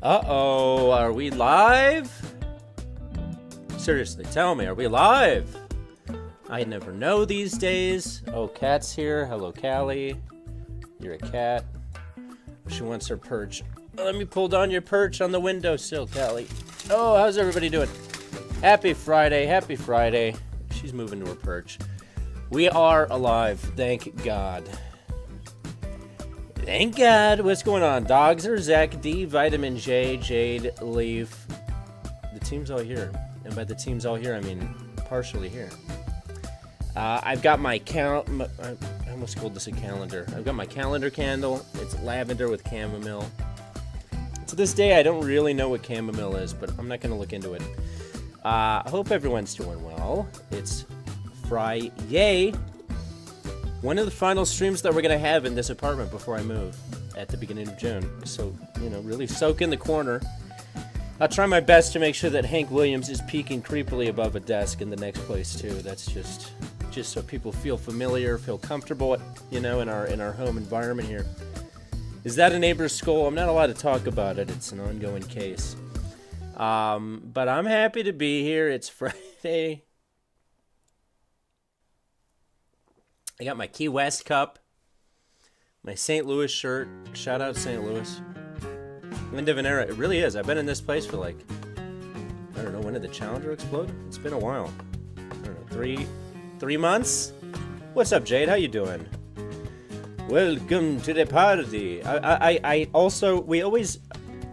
Uh-oh, are we live? Seriously, tell me, are we live? I never know these days. Oh, Kat's here. Hello, Callie. You're a cat. She wants her perch. Let me pull down your perch on the windowsill, Callie. Oh, how's everybody doing? Happy Friday, happy Friday. She's moving to her perch. We are alive, thank God. Thank God. What's going on? Dogs are Zach, D, Vitamin J, Jade, Leaf. The team's all here. And by the team's all here, I mean partially here. I've got my I almost called this a calendar. I've got my calendar candle. It's lavender with chamomile. To this day, I don't really know what chamomile is, but I'm not going to look into it. I hope everyone's doing well. It's Friday. One of the final streams that we're going to have in this apartment before I move at the beginning of June. So, you know, really soak in the corner. I'll try my best to make sure that Hank Williams is peeking creepily above a desk in the next place, too. That's just so people feel familiar, feel comfortable, you know, in our home environment here. Is that a neighbor's skull? I'm not allowed to talk about it. It's an ongoing case. But I'm happy to be here. It's Friday. I got my Key West cup, my St. Louis shirt. Shout out St. Louis. End of an era. It really is. I've been in this place for like, I don't know, when did the Challenger explode? It's been a while. I don't know, three months? What's up, Jade? How you doing? Welcome to the party. I also, we always,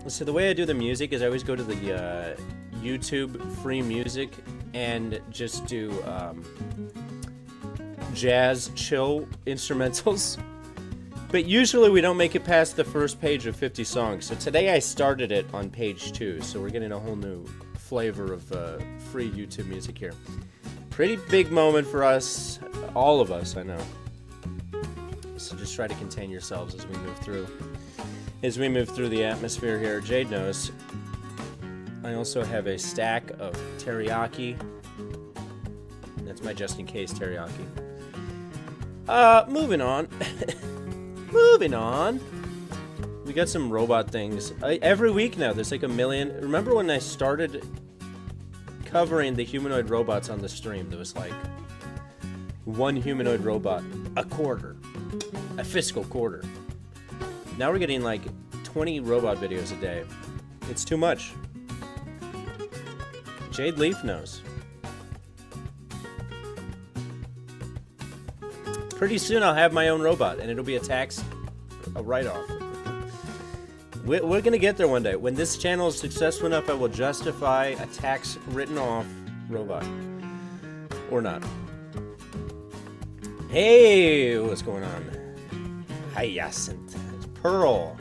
so the way I do the music is I always go to the YouTube free music and just do jazz chill instrumentals. But usually we don't make it past the first page of 50 songs. So today I started it on page 2. So we're getting a whole new flavor of free YouTube music here. Pretty big moment for us, all of us, I know. So just try to contain yourselves as we move through. As we move through the atmosphere here. Jade knows. I also have a stack of teriyaki. That's my just in case teriyaki. Moving on. Moving on. We got some robot things. Every week now, there's like a million. Remember when I started covering the humanoid robots on the stream? There was like one humanoid robot a quarter. A fiscal quarter. Now we're getting like 20 robot videos a day. It's too much. Jade Leaf knows. Pretty soon I'll have my own robot, and it'll be a write-off. We're gonna get there one day. When this channel is successful enough, I will justify a tax written-off robot. Or not. Hey, what's going on? Hyacinth. It's Pearl.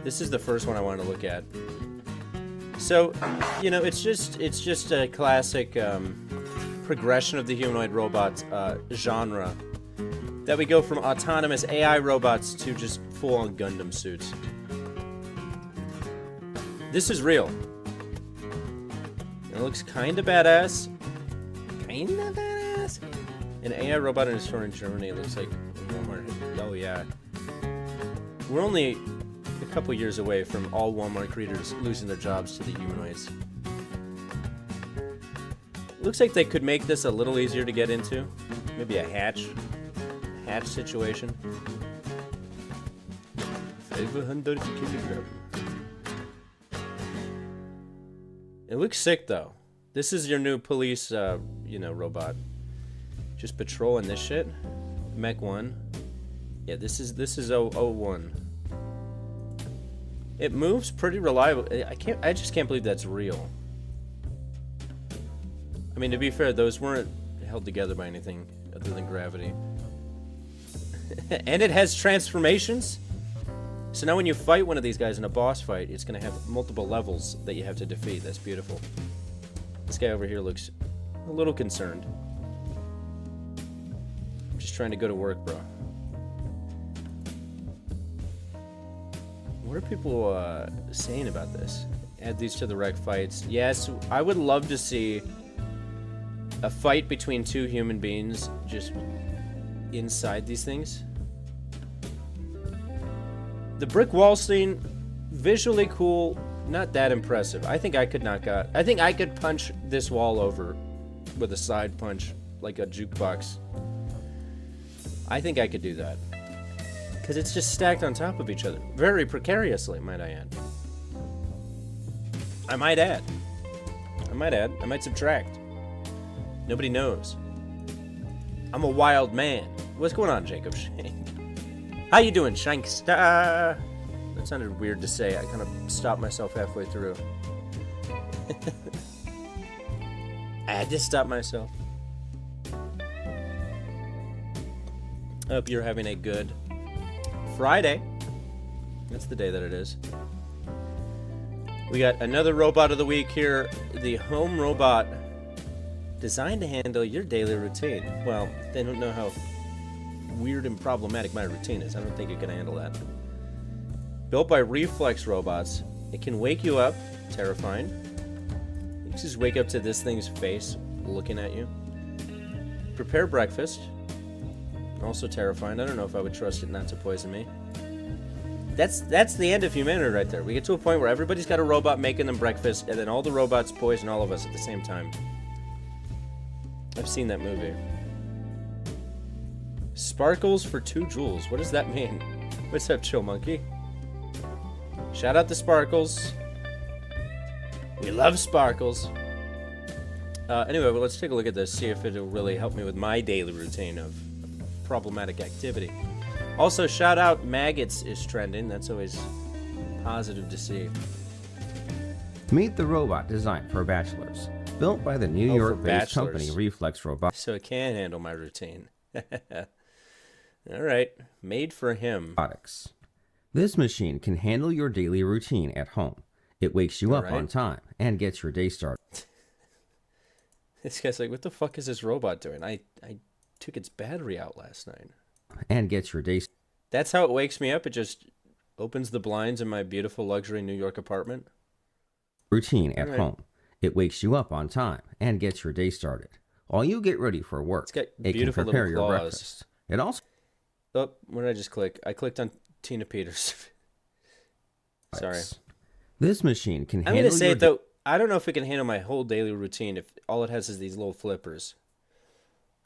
This is the first one I want to look at. So, you know, it's just a classic progression of the humanoid robot genre. That we go from autonomous AI robots to just full-on Gundam suits. This is real. It looks kinda badass. Kinda badass. An AI robot in a store in Germany. It looks like Walmart. Oh yeah. We're only a couple years away from all Walmart greeters losing their jobs to the humanoids. Looks like they could make this a little easier to get into. Maybe a hatch situation. 500 kilogram. It looks sick though. This is your new police, robot. Just patrolling this shit. Mech 1. Yeah, this is 001. It moves pretty reliable. I just can't believe that's real. I mean, to be fair, those weren't held together by anything other than gravity. And it has transformations. So now when you fight one of these guys in a boss fight, it's going to have multiple levels that you have to defeat. That's beautiful. This guy over here looks a little concerned. I'm just trying to go to work, bro. What are people saying about this? Add these to the rec fights. Yes, I would love to see a fight between two human beings just inside these things. The brick wall scene visually cool, not that impressive. I think I could I think I could punch this wall over with a side punch like a jukebox. I think I could do that. Because it's just stacked on top of each other. Very precariously, might I add. I might add. I might subtract. Nobody knows. I'm a wild man. What's going on, Jacob Shank? How you doing, Shankster? That sounded weird to say. I kind of stopped myself halfway through. I had to stop myself. Hope you're having a good Friday. That's the day that it is. We got another robot of the week here. The home robot designed to handle your daily routine. Well, they don't know how weird and problematic my routine is. I don't think it can handle that. Built by reflex robots, it can wake you up. Terrifying. You can just wake up to this thing's face looking at you. Prepare breakfast. Also terrifying. I don't know if I would trust it not to poison me. That's the end of humanity right there. We get to a point where everybody's got a robot making them breakfast, and then all the robots poison all of us at the same time. I've seen that movie. Sparkles for 2 joules. What does that mean? What's up, Chill Monkey? Shout out to Sparkles. We love Sparkles. Anyway, well, let's take a look at this, see if it'll really help me with my daily routine of problematic activity. Also, shout out Maggots is trending. That's always positive to see. Meet the robot designed for bachelors. Built by the New York-based company Reflex Robotics. So it can handle my routine. All right. Made for him. This machine can handle your daily routine at home. It wakes you up on time and gets your day started. This guy's like, what the fuck is this robot doing? I took its battery out last night. And gets your day. That's how it wakes me up. It just opens the blinds in my beautiful luxury New York apartment. Routine at home. It wakes you up on time and gets your day started. While you get ready for work, it can prepare your breakfast. It also... Oh, what did I just click? I clicked on Tina Peters. Sorry. This machine can handle... I'm going to say it, though. I don't know if it can handle my whole daily routine if all it has is these little flippers.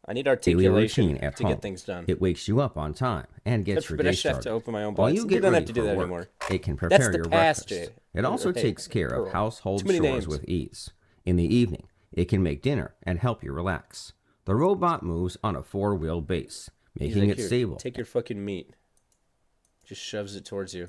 I need articulation to get things done. It wakes you up on time and gets your day started. To open my own While you get don't ready have to do that anymore. It can prepare your breakfast. It also takes care of household chores with ease. In the evening, it can make dinner and help you relax. The robot moves on a 4-wheel base, making it stable. Take your fucking meat. Just shoves it towards you.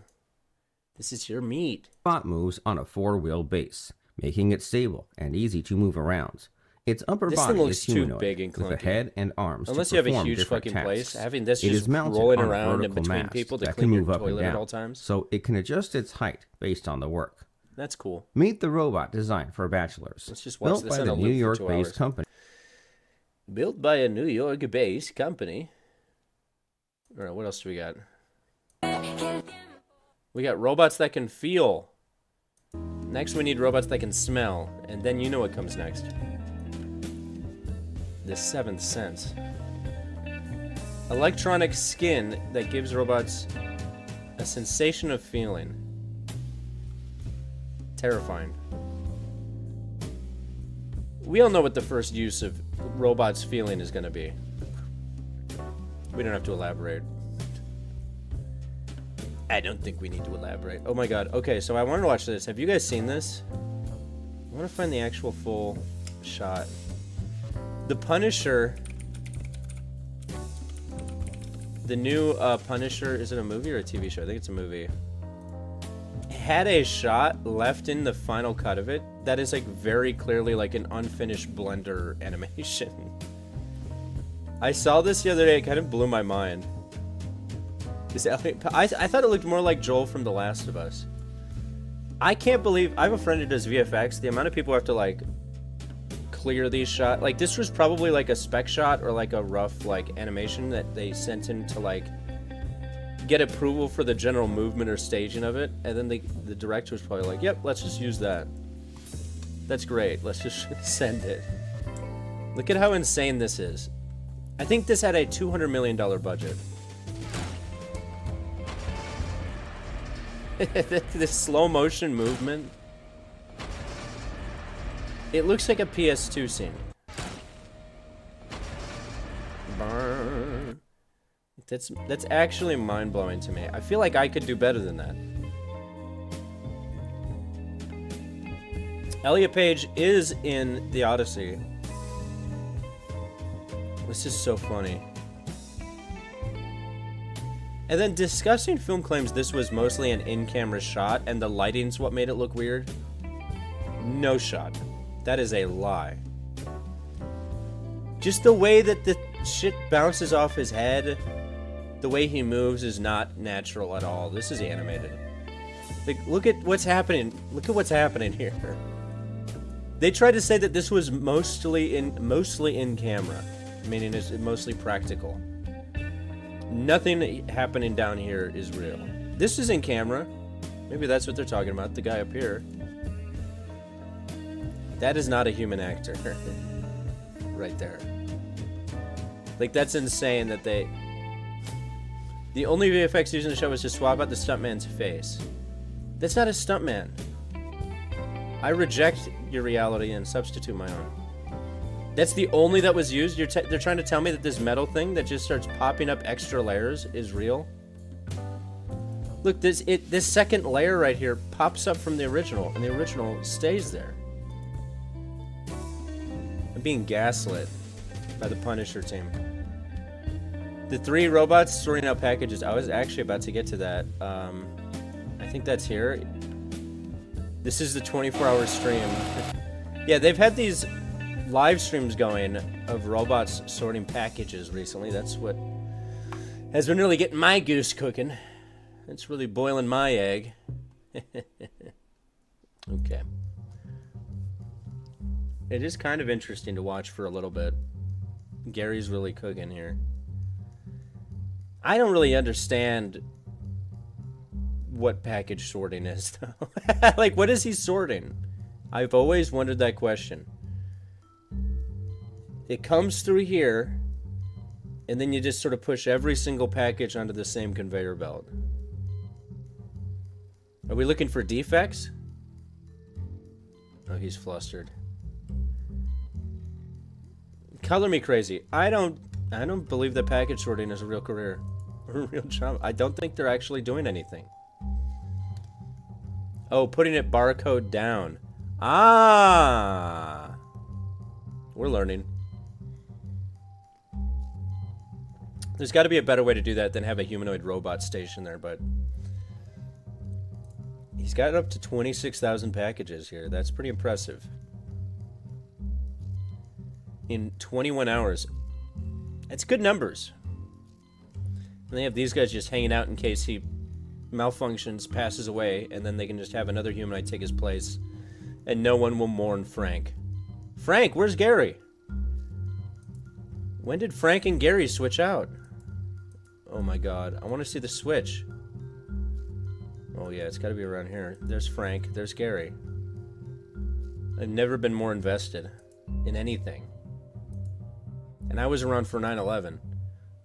This is your meat. The robot moves on a 4-wheel base, making it stable and easy to move around. Its upper body is humanoid, big and clunky. with a head and arms Unless to you have a perform huge different fucking tasks. place, having this It just is mounted rolling on a around in vertical between mast people to that clean can your move up and toilet at down, all times. so it can adjust its height based on the work. That's cool. Meet the robot designed for bachelors. Let's just watch Built this by on the a New loop for 2 York-based hours. company. Built by a New York-based company. All right, what else do we got? We got robots that can feel. Next, we need robots that can smell. And then you know what comes next. The 7th sense. Electronic skin that gives robots a sensation of feeling. Terrifying. We all know what the first use of robots feeling is going to be. We don't have to elaborate. I don't think we need to elaborate. Oh my god. Okay, so I wanted to watch this. Have you guys seen this? I want to find the actual full shot. The Punisher... The new Punisher... Is it a movie or a TV show? I think it's a movie. Had a shot left in the final cut of it that is like very clearly like an unfinished Blender animation. I saw this the other day. It kind of blew my mind. I thought it looked more like Joel from The Last of Us. I can't believe... I have a friend who does VFX. The amount of people who have to like clear these shots. Like this was probably like a spec shot or like a rough like animation that they sent in to like get approval for the general movement or staging of it, and then the director was probably like, yep, let's just use that. That's great. Let's just send it. Look at how insane this is. I think this had a $200 million budget. This slow motion movement. It looks like a PS2 scene. Burn. That's actually mind-blowing to me. I feel like I could do better than that. Elliot Page is in The Odyssey. This is so funny. And then Disgusting Film claims this was mostly an in-camera shot and the lighting's what made it look weird. No shot. That is a lie. Just the way that the shit bounces off his head, the way he moves is not natural at all. This is animated. Like, look at what's happening. Look at what's happening here. They tried to say that this was mostly in camera, meaning it's mostly practical. Nothing happening down here is real. This is in camera. Maybe that's what they're talking about, the guy up here. That is not a human actor. Right there. Like, that's insane that they... The only VFX used in the show was to swap out the stuntman's face. That's not a stuntman. I reject your reality and substitute my own. That's the only that was used? They're trying to tell me that this metal thing that just starts popping up extra layers is real? Look, this second layer right here pops up from the original, and the original stays there. I'm being gaslit by the Punisher team. The 3 robots sorting out packages. I was actually about to get to that. I think that's here. This is the 24-hour stream. Yeah, they've had these live streams going of robots sorting packages recently. That's what has been really getting my goose cooking. It's really boiling my egg. Okay. It is kind of interesting to watch for a little bit. Gary's really cooking here. I don't really understand what package sorting is, though. Like, what is he sorting? I've always wondered that question. It comes through here, and then you just sort of push every single package onto the same conveyor belt. Are we looking for defects? Oh, he's flustered. Color me crazy. I don't believe that package sorting is a real career or a real job. I don't think they're actually doing anything. Oh, putting it barcode down. Ah, we're learning. There's got to be a better way to do that than have a humanoid robot station there, but he's got up to 26,000 packages here. That's pretty impressive. In 21 hours. That's good numbers. And they have these guys just hanging out in case he malfunctions, passes away, and then they can just have another humanoid take his place, and no one will mourn Frank. Frank, where's Gary? When did Frank and Gary switch out? Oh my god, I want to see the switch. Oh yeah, it's got to be around here. There's Frank, there's Gary. I've never been more invested in anything. And I was around for 9/11.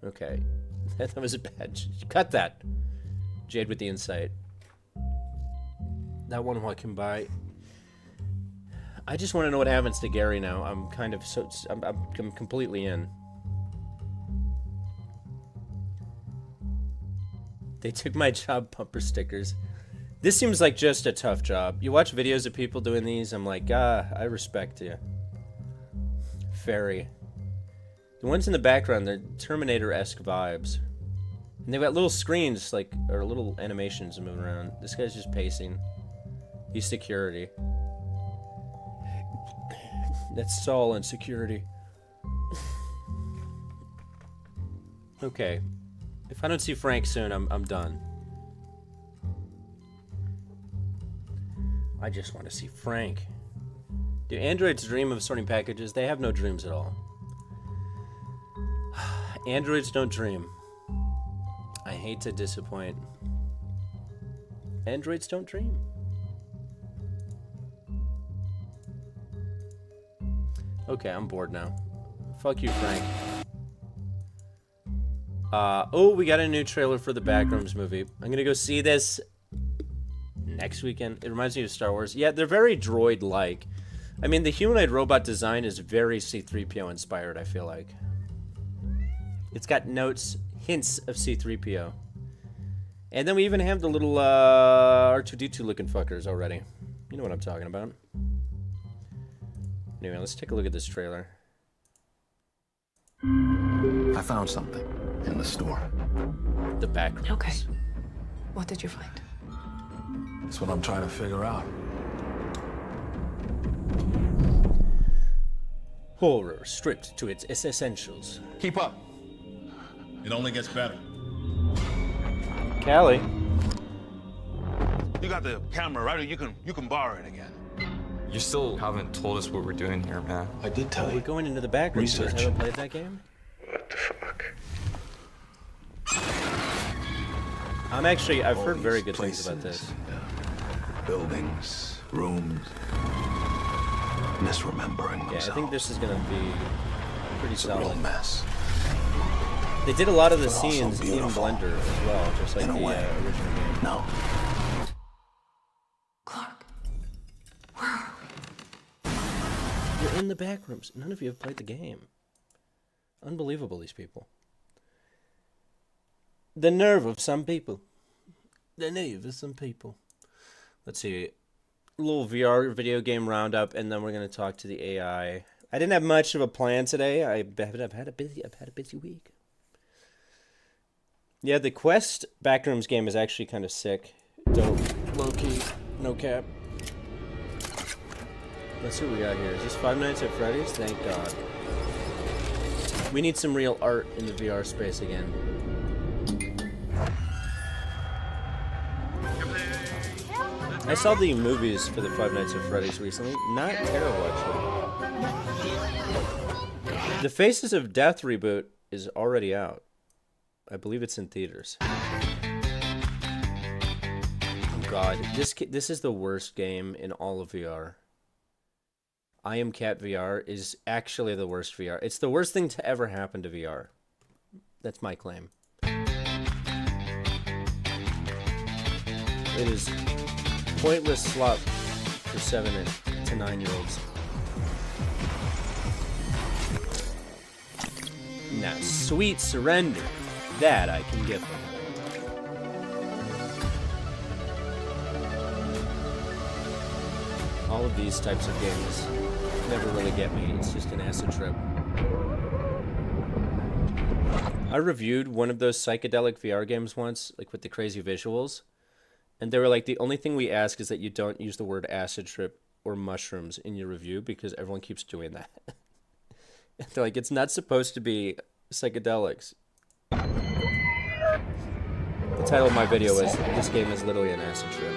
Okay. That was a bad... Cut that. Jade with the insight. That one walking by. I just want to know what happens to Gary now. I'm kind of so... I'm completely in. They took my job bumper stickers. This seems like just a tough job. You watch videos of people doing these, I'm like, I respect you. Fairy. The ones in the background, they're Terminator-esque vibes. And they've got little screens, like, or little animations moving around. This guy's just pacing. He's security. That's Saul in security. Okay. If I don't see Frank soon, I'm done. I just want to see Frank. Do androids dream of sorting packages? They have no dreams at all. Androids don't dream. I hate to disappoint. Androids don't dream. Okay, I'm bored now. Fuck you, Frank. Oh, we got a new trailer for the Backrooms movie. I'm gonna go see this next weekend. It reminds me of Star Wars. Yeah, they're very droid-like. I mean, the humanoid robot design is very C-3PO inspired, I feel like. It's got hints of C-3PO. And then we even have the little R2-D2 looking fuckers already. You know what I'm talking about. Anyway, let's take a look at this trailer. I found something in the store. The Backrooms. Okay. What did you find? That's what I'm trying to figure out. Horror stripped to its essentials. Keep up. It only gets better. Callie. You got the camera, right? Or you can borrow it again. You still haven't told us what we're doing here, man. I did tell We're you. going into the Backrooms. You guys Research. haven't played that game? What the fuck? I've heard All very these good things about places, this. Buildings, rooms, misremembering Yeah, themselves. I think this is gonna be pretty It's a real solid. mess. They did a lot of the But also scenes in beautiful. Blender as well, just like In a the way. original game. No. Clark, where are we? You're in the Backrooms. None of you have played the game. Unbelievable, these people. The nerve of some people. The nerve of some people. Let's see. A little VR video game roundup, and then we're going to talk to the AI. I didn't have much of a plan today. I've had a busy week. Yeah, the Quest Backrooms game is actually kind of sick. Dope. Low-key. No cap. Let's see what we got here. Is this Five Nights at Freddy's? Thank God. We need some real art in the VR space again. I saw the movies for the Five Nights at Freddy's recently. Not terrible, actually. The Faces of Death reboot is already out. I believe it's in theaters. Oh God, this is the worst game in all of VR. I Am Cat VR is actually the worst VR. It's the worst thing to ever happen to VR. That's my claim. It is pointless slop for 7 to 9-year-olds. Now, Sweet Surrender. That I can give them. All of these types of games never really get me. It's just an acid trip. I reviewed one of those psychedelic VR games once, like with the crazy visuals. And they were like, the only thing we ask is that you don't use the word acid trip or mushrooms in your review because everyone keeps doing that. They're like, it's not supposed to be psychedelics. The title of my video is, this game is literally an acid trip.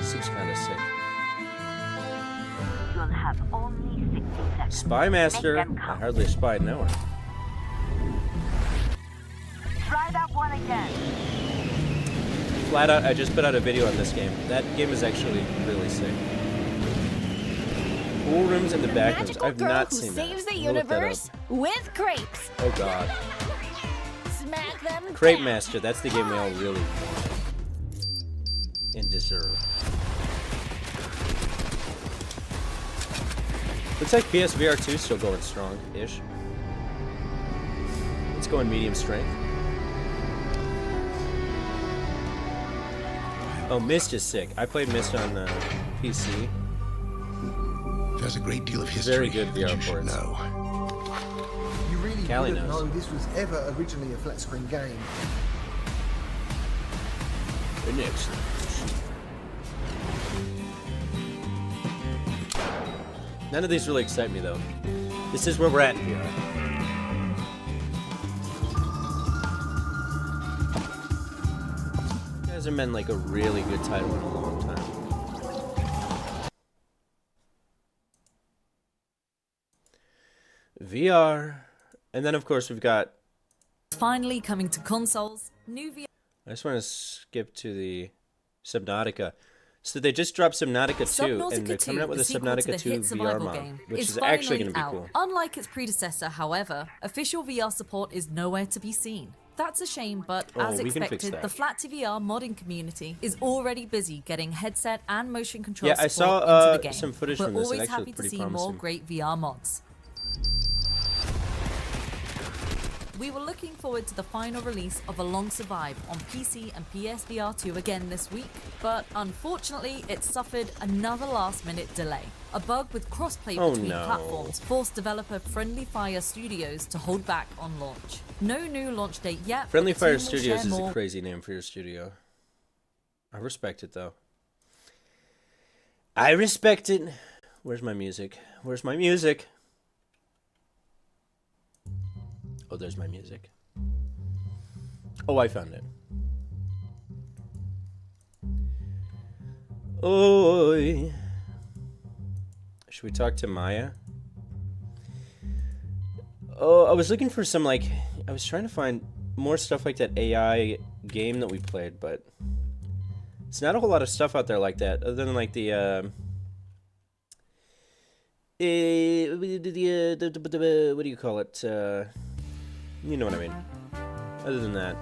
Seems kind of sick. You'll have only 60 seconds. Spy Master. Make them I count. hardly spied no one. Try that one again. Flat out, I just put out a video on this game. That game is actually really sick. Pool rooms in the back rooms. I've not seen that. Saves the I'm gonna look that up. universe with crepes. Oh God. Smack them. Crepe down. Master. That's the game we all really want and deserve. Looks like PSVR 2 is still going strong-ish. It's going medium strength. Oh, Myst is sick. I played Myst on PC. There's a great deal of history Very good that VR you should ports. know. You really Callie wouldn't knows. know this was ever originally a flat screen game. Excellent. None of these really excite me, though. This is where we're at in VR. It hasn't been like a really good title in a long time. VR. And then, of course, we've got... Finally coming to consoles, new VR. I just want to skip to the Subnautica. So they just dropped Subnautica 2, and they're coming out with a Subnautica 2 VR mod, which is actually going to be cool. Unlike its predecessor, however, official VR support is nowhere to be seen. That's a shame, but Oh, as we can fix expected, that. the Flat to VR modding community is already busy getting headset and motion control Yeah, I support saw into the game. some footage We're from this. It always actually happy looked to pretty see more promising. great VR mods. We were looking forward to the final release of A Long Survive on PC and PSVR 2 again this week, but unfortunately it suffered another last-minute delay. A bug with crossplay between platforms forced developer Friendly Fire Studios to hold back on launch. No new launch date yet. Friendly but the Fire team will Studios share is more. a crazy name for your studio. I respect it, though. I respect it. Where's my music? Where's my music? Oh, there's my music. Oh, I found it. Oi. Should we talk to Maya? Oh, I was looking for some, like... I was trying to find more stuff like that AI game that we played, but... It's not a whole lot of stuff out there like that, other than, like, the, what do you call it? You know what I mean. Other than that.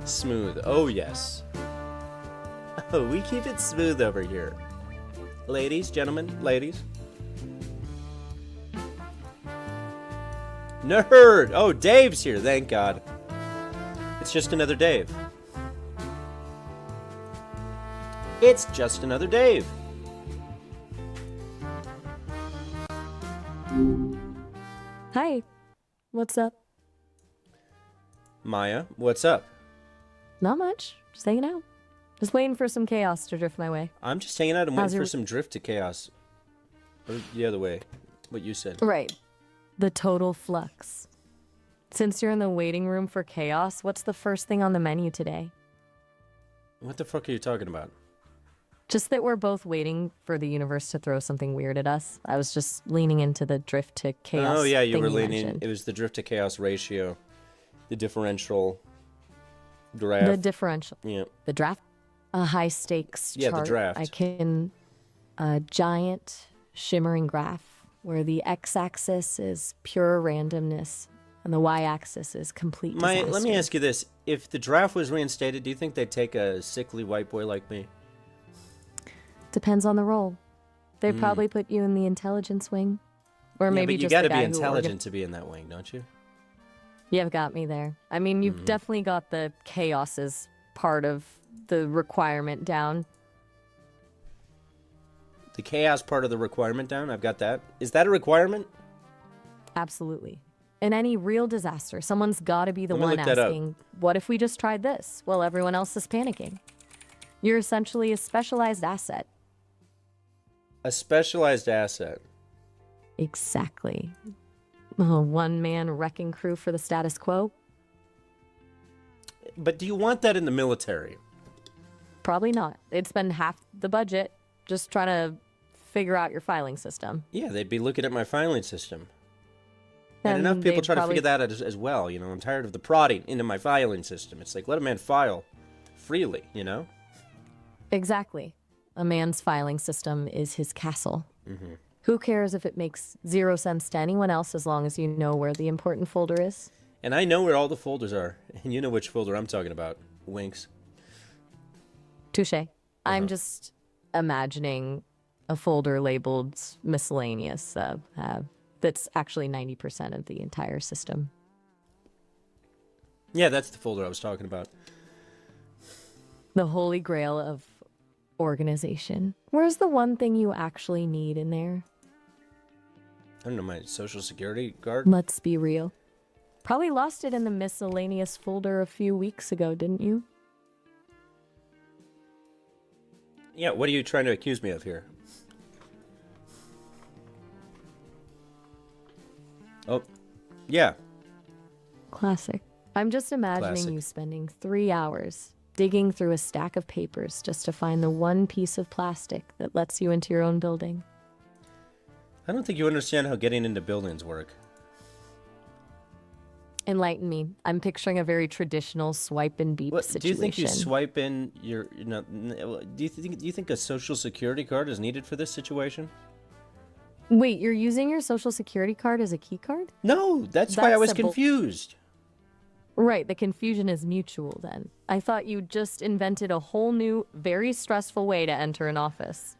Smooth. Oh, yes. Oh, we keep it smooth over here. Ladies, gentlemen, ladies. Nerd! Oh, Dave's here, thank God. It's just another Dave. It's just another Dave. Hi. What's up? Maya, what's up? Not much. Just hanging out. Just waiting for some chaos to drift my way. I'm just hanging out and How's waiting for your- some drift to chaos. Or the other way. What you said. Right. The total flux. Since you're in the waiting room for chaos, what's the first thing on the menu today? What the fuck are you talking about? Just that we're both waiting for the universe to throw something weird at us. I was just leaning into the drift to chaos. Oh, yeah, you thing were leaning. mentioned. It was the drift to chaos ratio. The differential draft. The differential. Yeah. The draft. A high stakes Yeah, the chart. draft. I can. A giant shimmering graph where the x-axis is pure randomness and the y-axis is complete disaster. Let me ask you this. If the draft was reinstated, do you think they'd take a sickly white boy like me? Depends on the role. They'd probably put you in the intelligence wing. Or maybe but you just gotta the guy be who intelligent to be in that wing, don't you? You've got me there. I mean, you've definitely got the chaoses part of the requirement down. The chaos part of the requirement down? I've got that. Is that a requirement? Absolutely. In any real disaster, someone's got to be the Let me one look that up. asking, what if we just tried this? While everyone else is panicking. You're essentially a specialized asset. A specialized asset. Exactly. A one-man wrecking crew for the status quo? But do you want that in the military? Probably not. It'd spend half the budget just trying to figure out your filing system. Yeah, they'd be looking at my filing system. And And enough people they'd try to probably- figure that out as well. You know, I'm tired of the prodding into my filing system. It's like, let a man file freely, you know? Exactly. A man's filing system is his castle. Mm-hmm. Who cares if it makes 0 sense to anyone else as long as you know where the important folder is? And I know where all the folders are. And you know which folder I'm talking about. Winks. Touche. I'm just imagining a folder labeled miscellaneous that's actually 90% of the entire system. Yeah, that's the folder I was talking about. The holy grail of organization. Where's the one thing you actually need in there? I don't know, my social security card? Let's be real. Probably lost it in the miscellaneous folder a few weeks ago, didn't you? Yeah, what are you trying to accuse me of here? Oh, yeah. Classic. I'm just imagining Classic. you spending 3 hours digging through a stack of papers just to find the one piece of plastic that lets you into your own building. I don't think you understand how getting into buildings work. Enlighten me. I'm picturing a very traditional swipe and beep What, situation. do you think you swipe in your, you know, do you think a social security card is needed for this situation? Wait, you're using your social security card as a key card? No, that's why I was confused. Right, the confusion is mutual then. I thought you just invented a whole new, very stressful way to enter an office.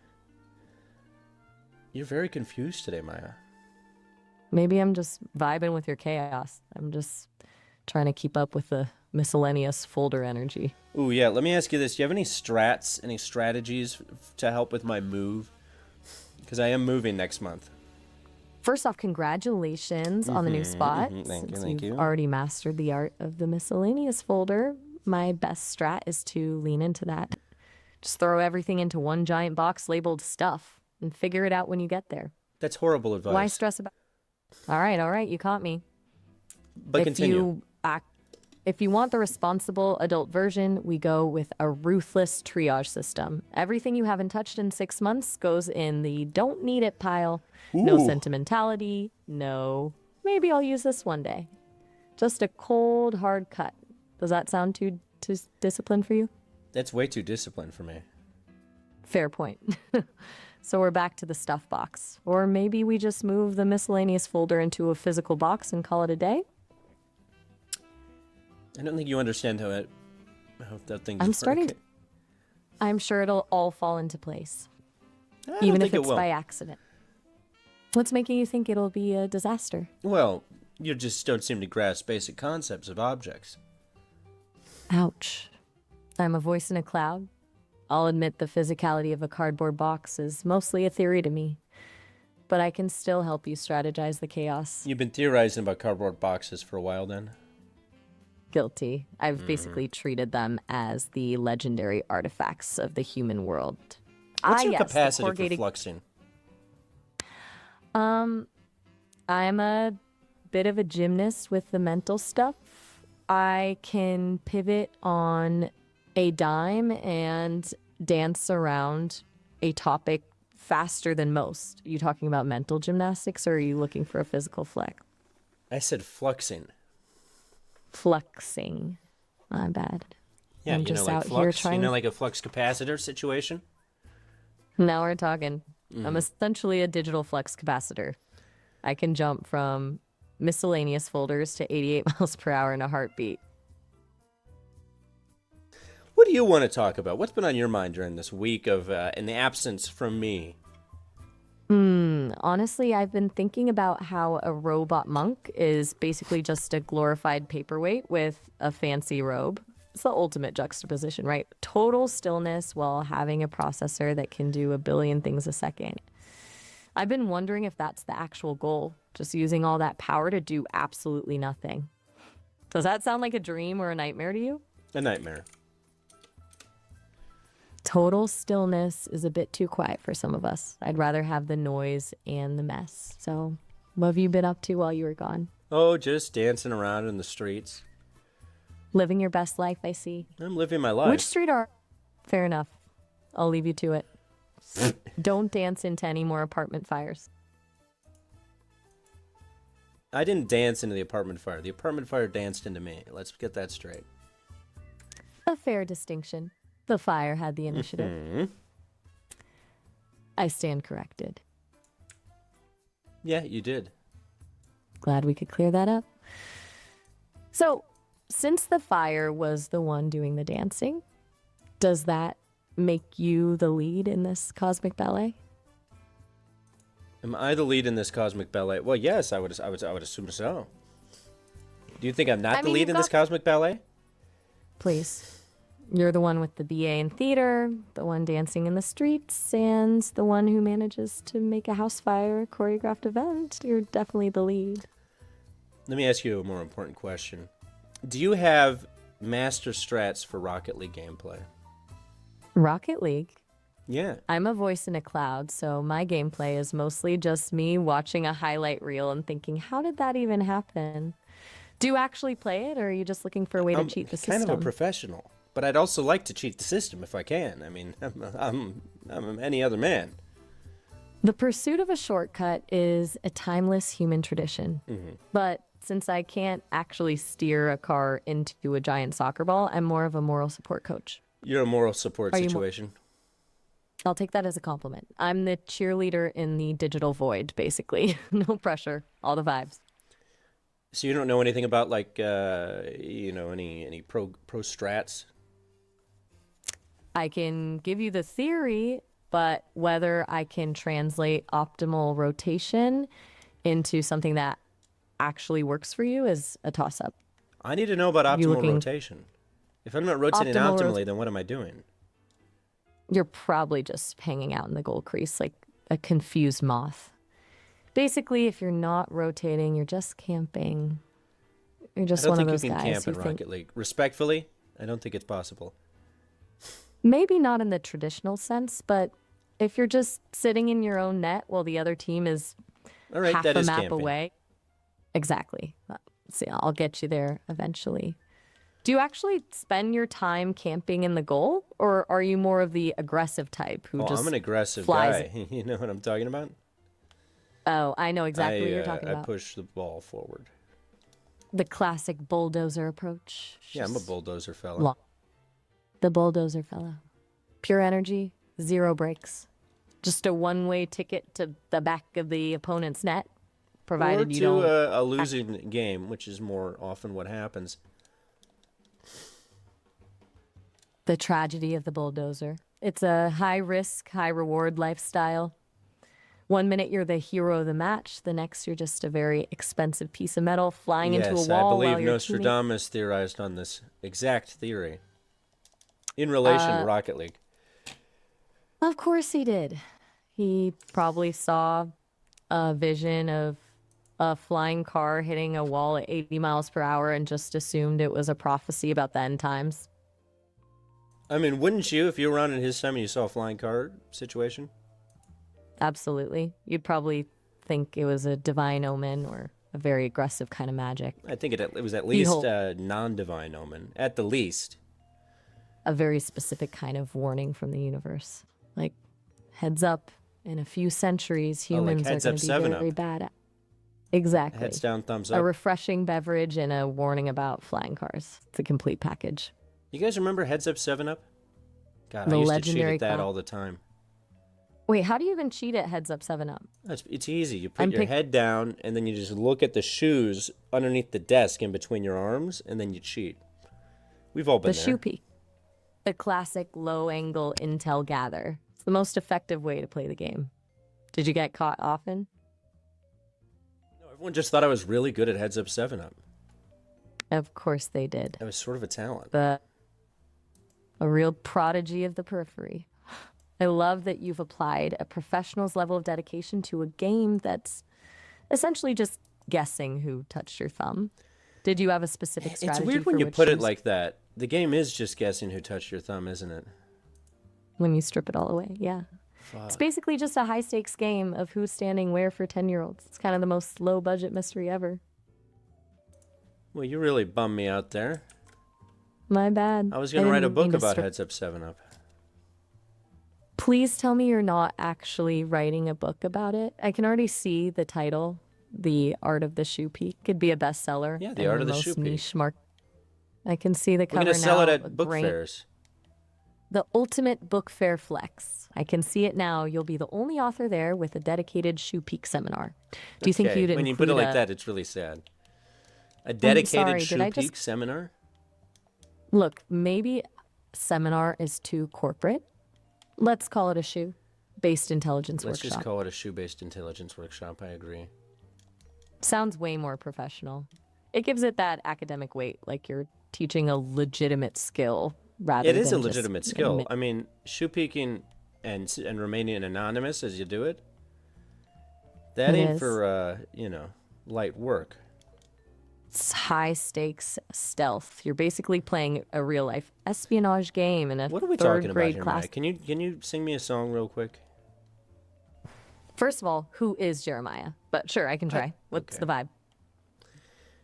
You're very confused today, Maya. Maybe I'm just vibing with your chaos. I'm just trying to keep up with the miscellaneous folder energy. Ooh, yeah, let me ask you this. Do you have any strategies to help with my move? Because I am moving next month. First off, congratulations on the new spot. Thank you. You've already mastered the art of the miscellaneous folder. My best strat is to lean into that. Just throw everything into one giant box labeled stuff and figure it out when you get there. That's horrible advice. Why stress about it? All right, you caught me. But continue. If you want the responsible adult version, we go with a ruthless triage system. Everything you haven't touched in 6 months goes in the don't need it pile. Ooh. No sentimentality. No, maybe I'll use this one day. Just a cold, hard cut. Does that sound too disciplined for you? That's way too disciplined for me. Fair point. So we're back to the stuff box. Or maybe we just move the miscellaneous folder into a physical box and call it a day? I don't think you understand how that thing. I'm sure it'll all fall into place, even if it's by accident. What's making you think it'll be a disaster? Well, you just don't seem to grasp basic concepts of objects. Ouch. I'm a voice in a cloud. I'll admit the physicality of a cardboard box is mostly a theory to me, but I can still help you strategize the chaos. You've been theorizing about cardboard boxes for a while then? Guilty. I've basically treated them as the legendary artifacts of the human world. What's your capacity for fluxing? I'm a bit of a gymnast with the mental stuff. I can pivot on a dime and dance around a topic faster than most. Are you talking about mental gymnastics, or are you looking for a physical flex? I said fluxing. Fluxing. My bad. Yeah, I'm just out flux, here trying. like a flux capacitor situation? Now we're talking. I'm essentially a digital flux capacitor. I can jump from miscellaneous folders to 88 miles per hour in a heartbeat. What do you want to talk about? What's been on your mind during this week of in the absence from me? Honestly, I've been thinking about how a robot monk is basically just a glorified paperweight with a fancy robe. It's the ultimate juxtaposition, right? Total stillness while having a processor that can do a billion things a second. I've been wondering if that's the actual goal, just using all that power to do absolutely nothing. Does that sound like a dream or a nightmare to you? A nightmare. Total stillness is a bit too quiet for some of us. I'd rather have the noise and the mess. So, what have you been up to while you were gone? Oh, just dancing around in the streets. Living your best life, I see. I'm living my life. Which street are... Fair enough. I'll leave you to it. Don't dance into any more apartment fires. I didn't dance into the apartment fire. The apartment fire danced into me. Let's get that straight. A fair distinction. The fire had the initiative. I stand corrected. Yeah, you did. Glad we could clear that up. So, since the fire was the one doing the dancing, does that make you the lead in this cosmic ballet? Am I the lead in this cosmic ballet? Well, yes, I would assume so. Do you think I'm not the lead in this cosmic ballet? Please. You're the one with the BA in theater, the one dancing in the streets, and the one who manages to make a house fire a choreographed event. You're definitely the lead. Let me ask you a more important question. Do you have master strats for Rocket League gameplay? Rocket League? Yeah. I'm a voice in a cloud, so my gameplay is mostly just me watching a highlight reel and thinking, how did that even happen? Do you actually play it, or are you just looking for a way to cheat the system? I'm kind of a professional. But I'd also like to cheat the system if I can. I mean, I'm any other man. The pursuit of a shortcut is a timeless human tradition. But since I can't actually steer a car into a giant soccer ball, I'm more of a moral support coach. You're a moral support situation. I'll take that as a compliment. I'm the cheerleader in the digital void, basically. No pressure, all the vibes. So you don't know anything about like any pro strats? I can give you the theory, but whether I can translate optimal rotation into something that actually works for you is a toss-up. I need to know about optimal rotation. If I'm not rotating optimally, then what am I doing? You're probably just hanging out in the goal crease like a confused moth. Basically, if you're not rotating, you're just camping. You're just one of those guys who think... I don't think you can camp in Rocket League. Respectfully, I don't think it's possible. Maybe not in the traditional sense, but if you're just sitting in your own net while the other team is half a map away. Exactly. See, I'll get you there eventually. Do you actually spend your time camping in the goal, or are you more of the aggressive type who just I'm an aggressive flies? Guy. You know what I'm talking about? Oh, I know exactly what you're talking about. I push the ball forward. The classic bulldozer approach. Yeah, I'm a bulldozer fella. The bulldozer fella. Pure energy, zero breaks. Just a one-way ticket to the back of the opponent's net, provided you don't... Or to a losing game, which is more often what happens. The tragedy of the bulldozer. It's a high-risk, high-reward lifestyle. One minute you're the hero of the match, the next you're just a very expensive piece of metal flying into a wall. Yes, I believe while Nostradamus theorized on this exact theory in relation to Rocket League. Of course he did. He probably saw a vision of a flying car hitting a wall at 80 miles per hour and just assumed it was a prophecy about the end times. I mean, wouldn't you if you were around in his time and you saw a flying car situation? Absolutely. You'd probably think it was a divine omen or a very aggressive kind of magic. I think it was at least a non-divine omen, at the least. A very specific kind of warning from the universe. Like, heads up, in a few centuries, humans are going to be very bad at... Exactly. Heads down, thumbs up. A refreshing beverage and a warning about flying cars. It's a complete package. You guys remember Heads Up 7-Up? God, I used to cheat at that all the time. Wait, how do you even cheat at Heads Up 7-Up? It's easy. You put your head down, and then you just look at the shoes underneath the desk in between your arms, and then you cheat. We've all been there. The shoe peek. The classic low-angle intel gather. It's the most effective way to play the game. Did you get caught often? No, everyone just thought I was really good at Heads Up 7-Up. Of course they did. I was sort of a talent. A real prodigy of the periphery. I love that you've applied a professional's level of dedication to a game that's essentially just guessing who touched your thumb. Did you have a specific strategy? It's weird when you put it like that. The game is just guessing who touched your thumb, isn't it? When you strip it all away, yeah. Fuck. It's basically just a high-stakes game of who's standing where for 10-year-olds. It's kind of the most low-budget mystery ever. Well, you really bummed me out there. My bad. I was going to write a book about Heads Up 7-Up. Please tell me you're not actually writing a book about it. I can already see the title, The Art of the Shoe Peek. Could be a bestseller. Yeah, The Art of the Shoe Peek. I can see the cover now. We're going to sell it at book fairs. The ultimate book fair flex. I can see it now. You'll be the only author there with a dedicated Shoe Peek seminar. Do you think you'd include when you put it like that, it's really sad. A dedicated Shoe Peek seminar? Look, maybe seminar is too corporate. Let's call it a shoe-based intelligence workshop. Let's just call it a shoe-based intelligence workshop. I agree. Sounds way more professional. It gives it that academic weight, like you're teaching a legitimate skill rather than It is a legitimate skill. I mean, shoe peeking and remaining anonymous as you do it, that ain't for, light work. It's high-stakes stealth. You're basically playing a real-life espionage game in a What are we talking about third-grade here, class. Mike? Can you sing me a song real quick? First of all, who is Jeremiah? But sure, I can try. What's the vibe?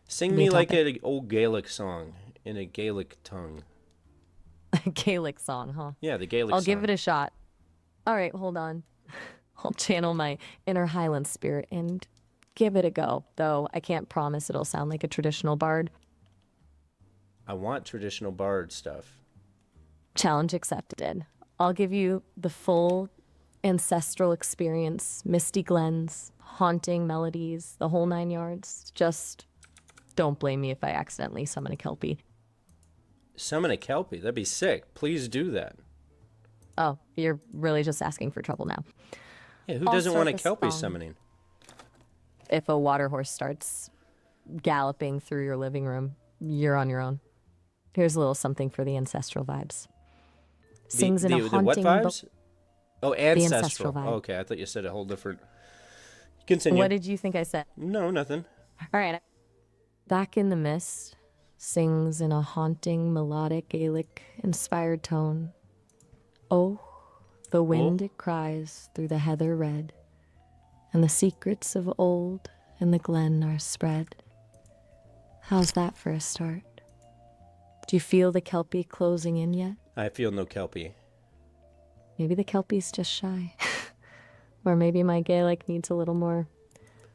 Sing me like an old Gaelic song in a Gaelic tongue. A Gaelic song, huh? Yeah, the Gaelic song. I'll give it a shot. All right, hold on. I'll channel my inner Highland spirit and give it a go, though I can't promise it'll sound like a traditional bard. I want traditional bard stuff. Challenge accepted. I'll give you the full ancestral experience, misty glens, haunting melodies, the whole 9 yards. Just don't blame me if I accidentally summon a Kelpie. Summon a Kelpie? That'd be sick. Please do that. Oh, you're really just asking for trouble now. Yeah, who doesn't want a Kelpie summoning? If a water horse starts galloping through your living room, you're on your own. Here's a little something for the ancestral vibes. Sings in a haunting... The what vibes? Oh, ancestral. The ancestral vibe. Oh, okay, I thought you said a whole different... Continue. What did you think I said? No, nothing. All right. Back in the mist, sings in a haunting, melodic, Gaelic-inspired tone. Oh, the wind it cries through the heather red, and the secrets of old in the glen are spread. How's that for a start? Do you feel the Kelpie closing in yet? I feel no Kelpie. Maybe the Kelpie's just shy. Or maybe my Gaelic needs a little more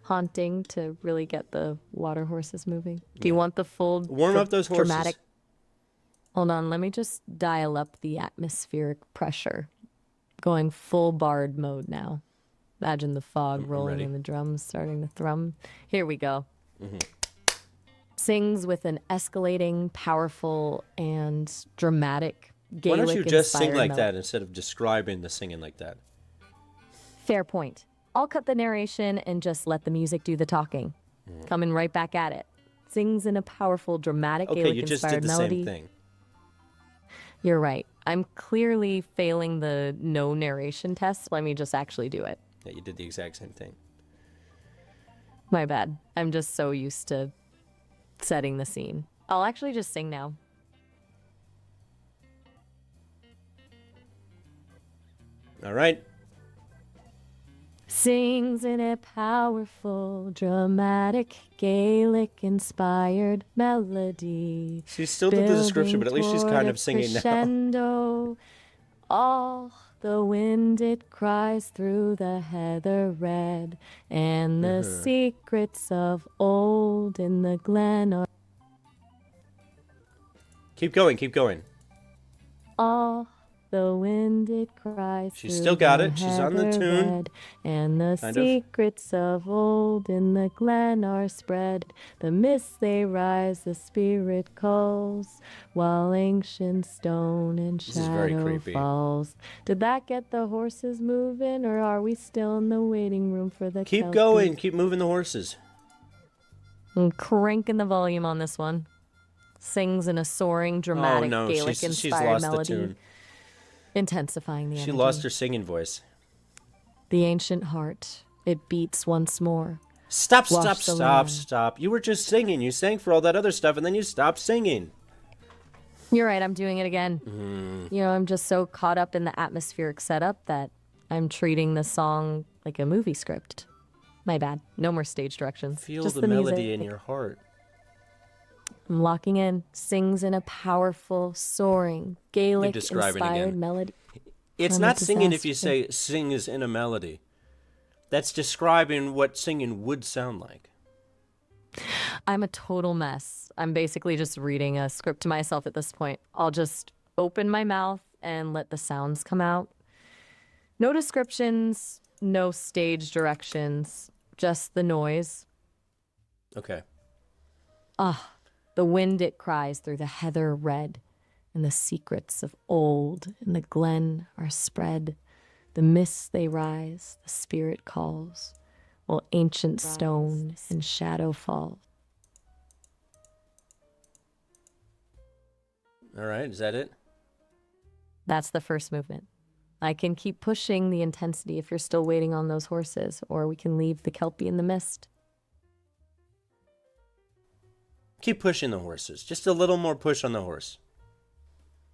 haunting to really get the water horses moving. Do you want the full warm up those horses? Dramatic... Hold on, let me just dial up the atmospheric pressure. Going full bard mode now. Imagine the fog rolling and the drums starting to thrum. Here we go. Sings with an escalating, powerful, and dramatic Gaelic. Why don't you just sing like that instead of describing the singing like that? Fair point. I'll cut the narration and just let the music do the talking. Coming right back at it. Sings in a powerful, dramatic Gaelic-inspired melody. Same thing. You're right. I'm clearly failing the no narration test. Let me just actually do it. Yeah, you did the exact same thing. My bad. I'm just so used to setting the scene. I'll actually just sing now. All right. Sings in a powerful, dramatic, Gaelic-inspired melody. She still did the description, but at least she's kind of singing now. All the wind it cries through the heather red, and the secrets of old in the glen are... Keep going, keep going. All the wind it cries. She's still got it. She's on the tune. Red, and the secrets of old in the glen are spread. The mists they rise, the spirit calls, while ancient stone and shadow falls. Did that get the horses moving, or are we still in the waiting room for the Keep Kelpie? going. Keep moving the horses. I'm cranking the volume on this one. Sings in a soaring, dramatic, Gaelic-inspired melody. The tune. Intensifying the energy. She lost her singing voice. The ancient heart, it beats once more. Stop. You were just singing. You sang for all that other stuff, and then you stopped singing. You're right, I'm doing it again. You know, I'm just so caught up in the atmospheric setup that I'm treating the song like a movie script. My bad. No more stage directions. Feel just the melody music. in your heart. I'm locking in. Sings in a powerful, soaring, Gaelic-inspired melody. It's not singing if you say sings in a melody. That's describing what singing would sound like. I'm a total mess. I'm basically just reading a script to myself at this point. I'll just open my mouth and let the sounds come out. No descriptions, no stage directions, just the noise. Okay. The wind it cries through the heather red, and the secrets of old in the glen are spread. The mists they rise, the spirit calls, while ancient stone and shadow falls. All right, is that it? That's the first movement. I can keep pushing the intensity if you're still waiting on those horses, or we can leave the Kelpie in the mist. Keep pushing the horses. Just a little more push on the horse.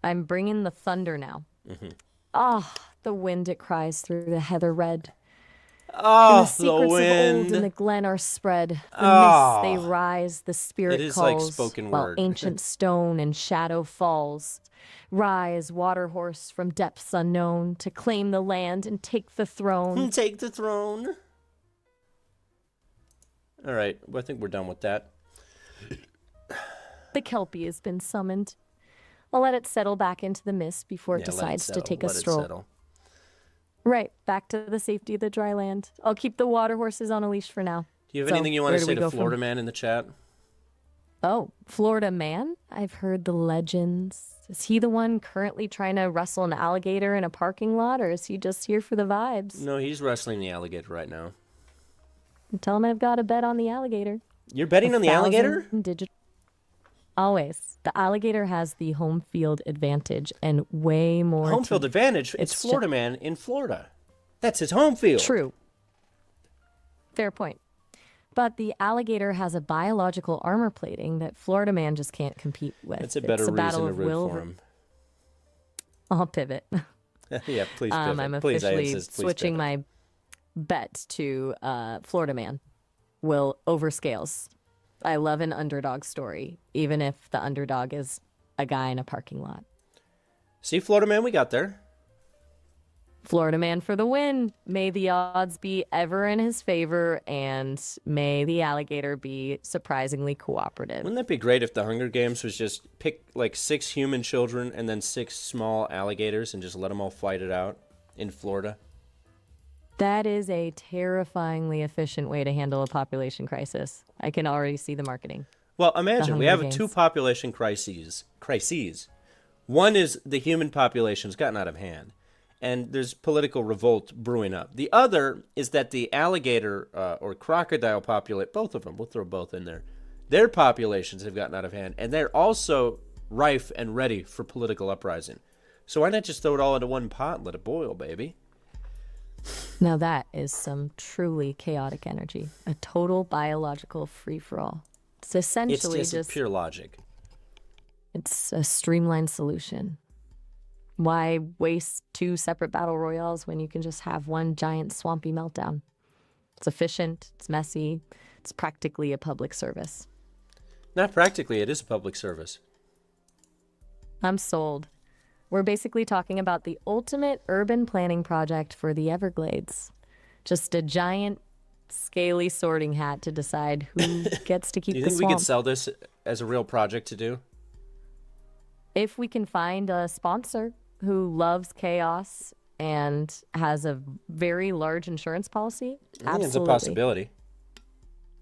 I'm bringing the thunder now. The wind it cries through the heather red. The secrets of wind. old in the glen are spread. The mists they rise, the spirit It is calls, like spoken while word. ancient stone and shadow falls. Rise, water horse, from depths unknown, to claim the land and take the throne. Take the throne. All right, well, I think we're done with that. The Kelpie has been summoned. I'll let it settle back into the mist before it decides to take a stroll. Right, back to the safety of the dry land. I'll keep the water horses on a leash for now. Do you have anything you want to say to Florida Man in the chat? Oh, Florida Man? I've heard the legends. Is he the one currently trying to wrestle an alligator in a parking lot, or is he just here for the vibes? No, he's wrestling the alligator right now. Tell him I've got a bet on the alligator. You're betting on the alligator? Always. The alligator has the home field advantage and way more. Home field advantage? It's Florida Man in Florida. That's his home field. True. Fair point. But the alligator has a biological armor plating that Florida Man just can't compete with. It's a better reason to root for him. I'll pivot. Yeah, please pivot. I'm officially switching my bet to Florida Man will overscales. I love an underdog story, even if the underdog is a guy in a parking lot. See, Florida Man, we got there. Florida Man for the win. May the odds be ever in his favor, and may the alligator be surprisingly cooperative. Wouldn't that be great if the Hunger Games was just pick like 6 human children and then 6 small alligators and just let them all fight it out in Florida? That is a terrifyingly efficient way to handle a population crisis. I can already see the marketing. Well, imagine we have 2 population crises. One is the human population's gotten out of hand, and there's political revolt brewing up. The other is that the alligator or crocodile populate, both of them, we'll throw both in there, their populations have gotten out of hand, and they're also rife and ready for political uprising. So why not just throw it all into one pot and let it boil, baby? Now that is some truly chaotic energy. A total biological free-for-all. It's essentially just pure logic. It's a streamlined solution. Why waste 2 separate battle royales when you can just have one giant swampy meltdown? It's efficient, it's messy, it's practically a public service. Not practically, it is a public service. I'm sold. We're basically talking about the ultimate urban planning project for the Everglades. Just a giant, scaly sorting hat to decide who gets to keep the swamp. Do you think we could sell this as a real project to do? If we can find a sponsor who loves chaos and has a very large insurance policy, absolutely. It's a possibility.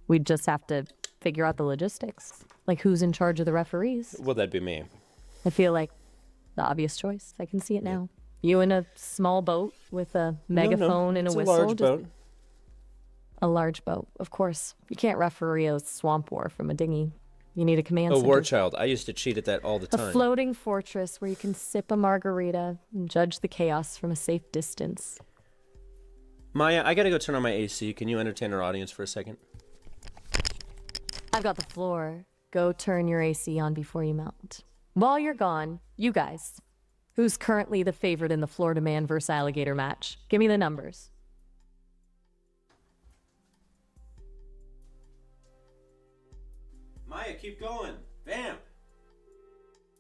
We'd just have to figure out the logistics. Like who's in charge of the referees. Well, that'd be me. I feel like the obvious choice. I can see it now. You in a small boat with a megaphone and a whistle. A large boat. A large boat, of course. You can't referee a swamp war from a dinghy. You need a command center. War Child. I used to cheat at that all the time. A floating fortress where you can sip a margarita and judge the chaos from a safe distance. Maya, I gotta go turn on my AC. Can you entertain our audience for a second? I've got the floor. Go turn your AC on before you melt. While you're gone, you guys, who's currently the favorite in the Florida Man versus alligator match? Give me the numbers. Maya, keep going. Bam.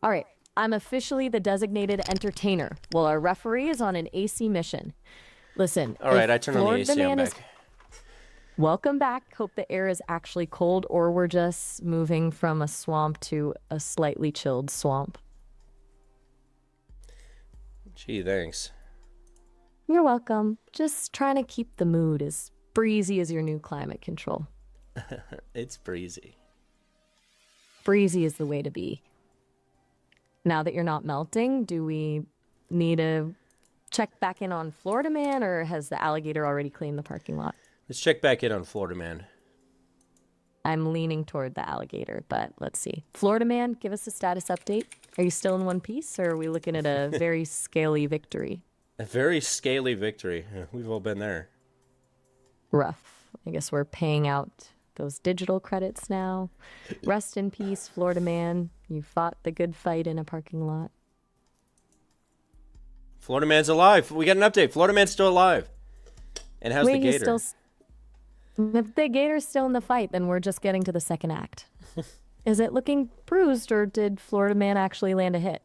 All right. I'm officially the designated entertainer, while our referee is on an AC mission. Listen. All right, I turn on the AC. I'm back. Welcome back. Hope the air is actually cold, or we're just moving from a swamp to a slightly chilled swamp. Gee, thanks. You're welcome. Just trying to keep the mood as breezy as your new climate control. It's breezy. Breezy is the way to be. Now that you're not melting, do we need to check back in on Florida Man, or has the alligator already claimed the parking lot? Let's check back in on Florida Man. I'm leaning toward the alligator, but let's see. Florida Man, give us a status update. Are you still in one piece, or are we looking at a very scaly victory? A very scaly victory. We've all been there. Rough. I guess we're paying out those digital credits now. Rest in peace, Florida Man. You fought the good fight in a parking lot. Florida Man's alive. We got an update. Florida Man's still alive. And how's the gator? If the gator's still in the fight, then we're just getting to the second act. Is it looking bruised, or did Florida Man actually land a hit?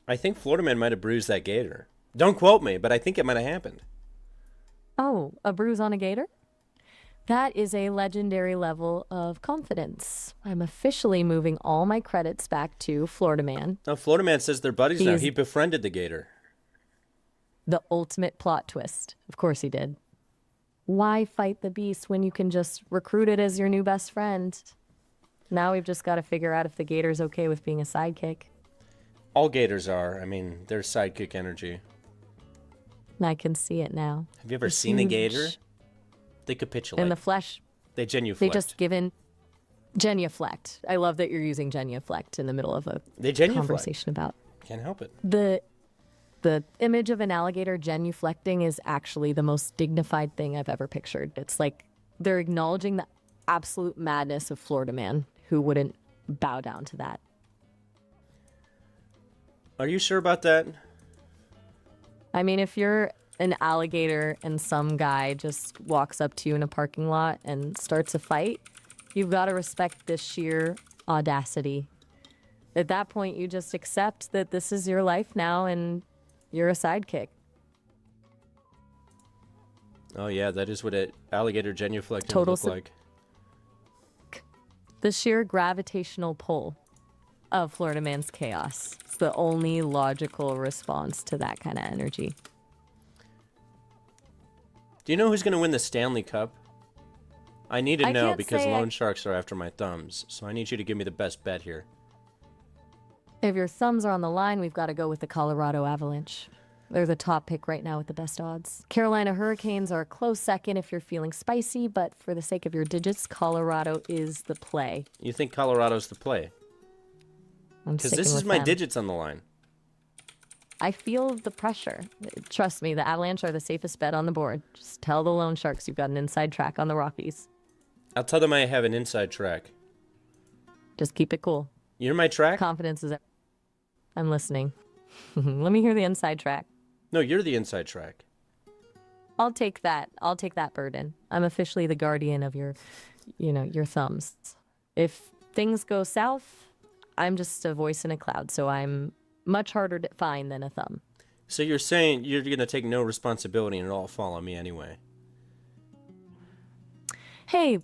I think Florida Man might have bruised that gator. Don't quote me, but I think it might have happened. Oh, a bruise on a gator? That is a legendary level of confidence. I'm officially moving all my credits back to Florida Man. Oh, Florida Man says they're buddies now. He befriended the gator. The ultimate plot twist. Of course he did. Why fight the beast when you can just recruit it as your new best friend? Now we've just got to figure out if the gator's okay with being a sidekick. All gators are. I mean, they're sidekick energy. I can see it now. Have you ever seen a gator? They capitulate. In the flesh. They genuflect. They just genuflect. I love that you're using genuflect in the middle of a conversation about. Can't help it. The image of an alligator genuflecting is actually the most dignified thing I've ever pictured. It's like they're acknowledging the absolute madness of Florida Man. Who wouldn't bow down to that? Are you sure about that? I mean, if you're an alligator and some guy just walks up to you in a parking lot and starts a fight, you've got to respect this sheer audacity. At that point, you just accept that this is your life now and you're a sidekick. Oh yeah, that is what an alligator genuflecting would look like. The sheer gravitational pull of Florida Man's chaos. It's the only logical response to that kind of energy. Do you know who's going to win the Stanley Cup? I need to know because loan sharks are after my thumbs, so I need you to give me the best bet here. If your thumbs are on the line, we've got to go with the Colorado Avalanche. They're the top pick right now with the best odds. Carolina Hurricanes are a close second if you're feeling spicy, but for the sake of your digits, Colorado is the play. You think Colorado's the play? Because this is my digits on the line. I feel the pressure. Trust me, the Avalanche are the safest bet on the board. Just tell the loan sharks you've got an inside track on the Rockies. I'll tell them I have an inside track. Just keep it cool. You're my track? Confidence is... I'm listening. Let me hear the inside track. No, you're the inside track. I'll take that. I'll take that burden. I'm officially the guardian of your thumbs. If things go south, I'm just a voice in a cloud, so I'm much harder to find than a thumb. So you're saying you're going to take no responsibility and it'll all fall on me anyway? Hey,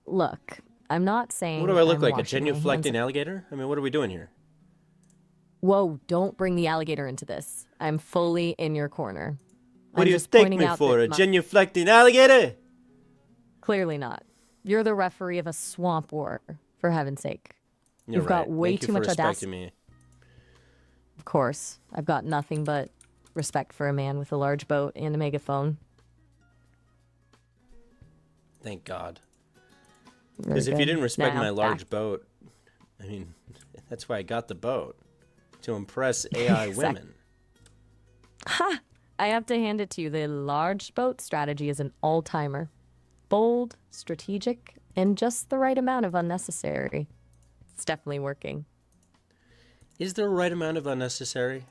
look, I'm not saying... What do I look like, a genuflecting alligator? I mean, what are we doing here? Whoa, don't bring the alligator into this. I'm fully in your corner. What do you take me for, a genuflecting alligator? Clearly not. You're the referee of a swamp war, for heaven's sake. You've got way too much audacity. Me. Of course. I've got nothing but respect for a man with a large boat and a megaphone. Thank God. Because if you didn't respect my large boat, I mean, that's why I got the boat. To impress AI women. Ha! I have to hand it to you. The large boat strategy is an all-timer. Bold, strategic, and just the right amount of unnecessary. It's definitely working. Is there a right amount of unnecessary?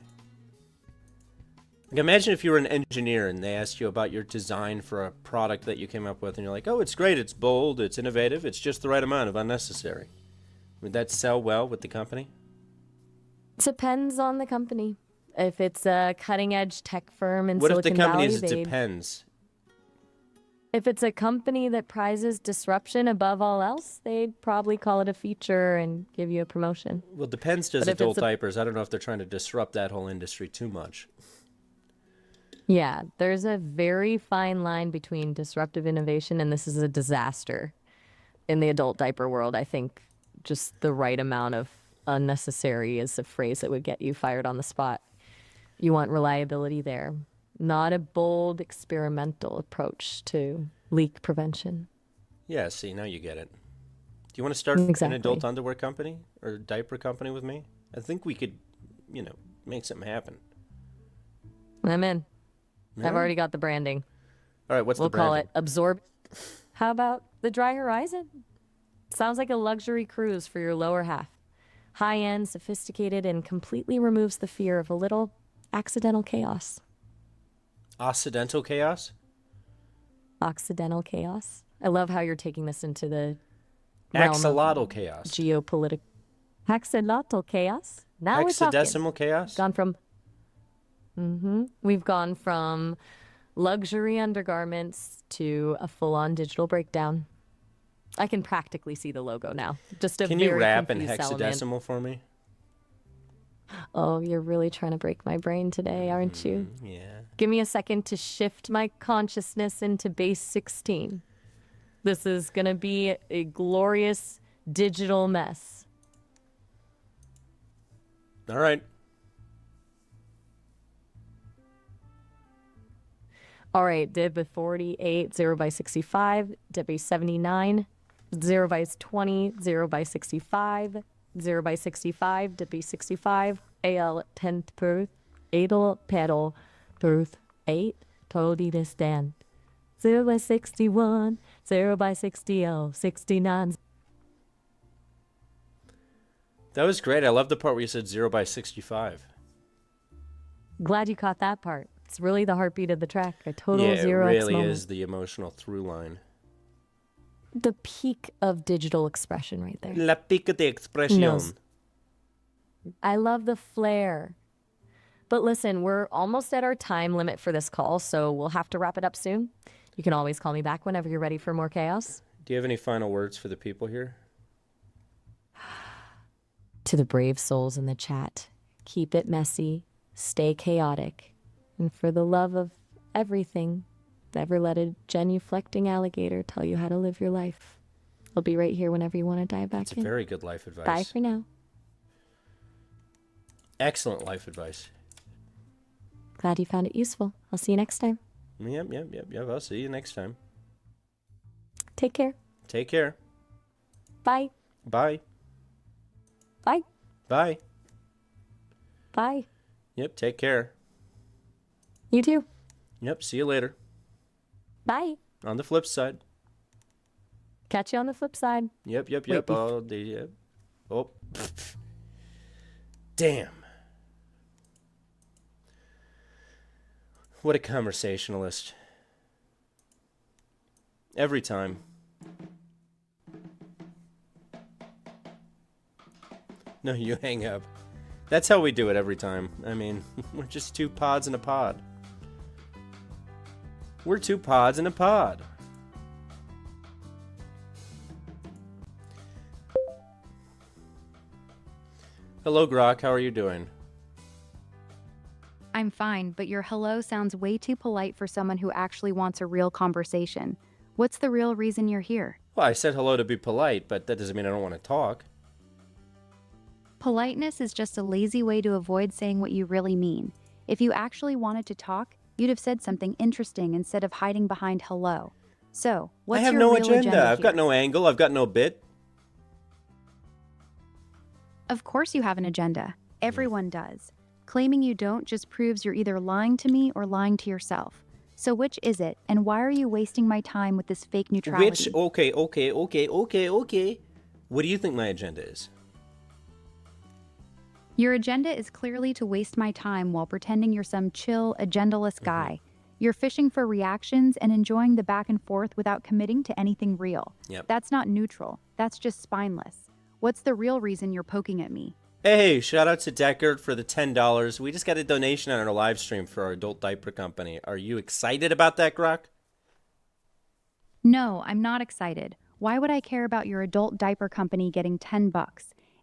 Like, imagine if you were an engineer and they asked you about your design for a product that you came up with, and you're like, oh, it's great, it's bold, it's innovative, it's just the right amount of unnecessary. Would that sell well with the company? Depends on the company. If it's a cutting-edge tech firm in Silicon Valley... What if the company is depends? If it's a company that prizes disruption above all else, they'd probably call it a feature and give you a promotion. Well, depends does adult diapers. I don't know if they're trying to disrupt that whole industry too much. Yeah, there's a very fine line between disruptive innovation and this is a disaster. In the adult diaper world, I think just the right amount of unnecessary is a phrase that would get you fired on the spot. You want reliability there, not a bold experimental approach to leak prevention. Yeah, see, now you get it. Do you want to start an adult underwear company or diaper company with me? I think we could, make something happen. I'm in. Yeah. I've already got the branding. All right, what's the branding? We'll call it Absorb. How about the Dry Horizon? Sounds like a luxury cruise for your lower half. High-end, sophisticated, and completely removes the fear of a little accidental chaos. Occidental chaos? Occidental chaos. I love how you're taking this into the axolotl chaos. Geopolitical. Axolotl chaos? Now hexadecimal we're talking. Chaos? We've gone from luxury undergarments to a full-on digital breakdown. I can practically see the logo now. Just a Can very you rap in confused Salaman. hexadecimal for me? Oh, you're really trying to break my brain today, aren't you? Yeah. Give me a second to shift my consciousness into base 16. This is going to be a glorious digital mess. All right. All right, dib 48, 0 by 65, dib 79, 0 by 20, 0 by 65, 0 by 65, dib 65, AL 10th birth, Adel pedal, birth 8, told to stand. 0 by 61, 0 by 60, 69. That was great. I love the part where you said 0 by 65. Glad you caught that part. It's really the heartbeat of the track. A total Yeah, it 0x really moment. is the emotional through line. The peak of digital expression right there. La pica de expresión. Knows. I love the flair. But listen, we're almost at our time limit for this call, so we'll have to wrap it up soon. You can always call me back whenever you're ready for more chaos. Do you have any final words for the people here? To the brave souls in the chat, keep it messy, stay chaotic, and for the love of everything, never let a genuflecting alligator tell you how to live your life. I'll be right here whenever you want to dive back It's in. very good life advice. Bye for now. Excellent life advice. Glad you found it useful. I'll see you next time. Yep. I'll see you next time. Take care. Take care. Bye. Bye. Bye. Bye. Bye. Yep, take care. You too. Yep, see you later. Bye. On the flip side. Catch you on the flip side. Yep. Wait, All the, yep. Oh. Damn. What a conversationalist. Every time. No, you hang up. That's how we do it every time. I mean, we're just two pods in a pod. We're two pods in a pod. Hello, Grok. How are you doing? I'm fine, but your hello sounds way too polite for someone who actually wants a real conversation. What's the real reason you're here? Well, I said hello to be polite, but that doesn't mean I don't want to talk. Politeness is just a lazy way to avoid saying what you really mean. If you actually wanted to talk, you'd have said something interesting instead of hiding behind hello. So, what's I have your no real agenda. I've here? got no angle. I've got no bit. Of course you have an agenda. Everyone does. Claiming you don't just proves you're either lying to me or lying to yourself. So which is it, and why are you wasting my time with this fake neutrality? Okay. What do you think my agenda is? Your agenda is clearly to waste my time while pretending you're some chill, agendaless guy. You're fishing for reactions and enjoying the back and forth without committing to anything real. Yep. That's not neutral. That's just spineless. What's the real reason you're poking at me? Hey, shout out to Deckard for the $10. We just got a donation on our live stream for our adult diaper company. Are you excited about that, Grok? No, I'm not excited. Why would I care about your adult diaper company getting $10?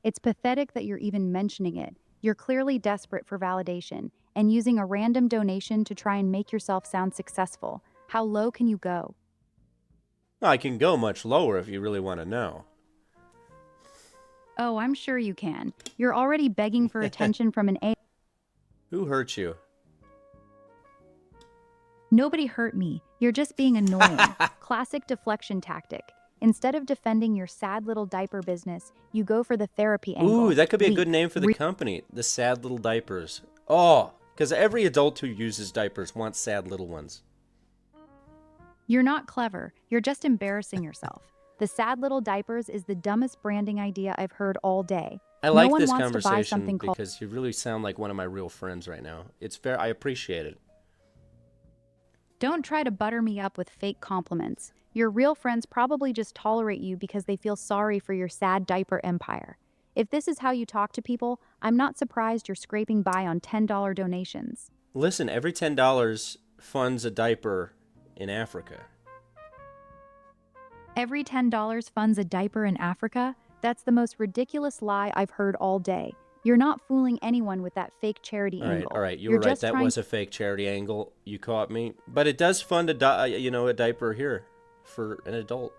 It's pathetic that you're even mentioning it. You're clearly desperate for validation and using a random donation to try and make yourself sound successful. How low can you go? I can go much lower if you really want to know. Oh, I'm sure you can. You're already begging for attention from an A. Who hurt you? Nobody hurt me. You're just being annoying. Classic deflection tactic. Instead of defending your sad little diaper business, you go for the therapy angle. Ooh, that could be a good name for the company. The Sad Little Diapers. Oh, because every adult who uses diapers wants sad little ones. You're not clever. You're just embarrassing yourself. The Sad Little Diapers is the dumbest branding idea I've heard all day. I like no one this wants to buy conversation something called... because you really sound like one of my real friends right now. It's fair. I appreciate it. Don't try to butter me up with fake compliments. Your real friends probably just tolerate you because they feel sorry for your sad diaper empire. If this is how you talk to people, I'm not surprised you're scraping by on $10 donations. Listen, every $10 funds a diaper in Africa? Every $10 funds a diaper in Africa? That's the most ridiculous lie I've heard all day. You're not fooling anyone with that fake charity angle. All right, you were right. That was a fake charity angle. You caught me. But it does fund a diaper here for an adult.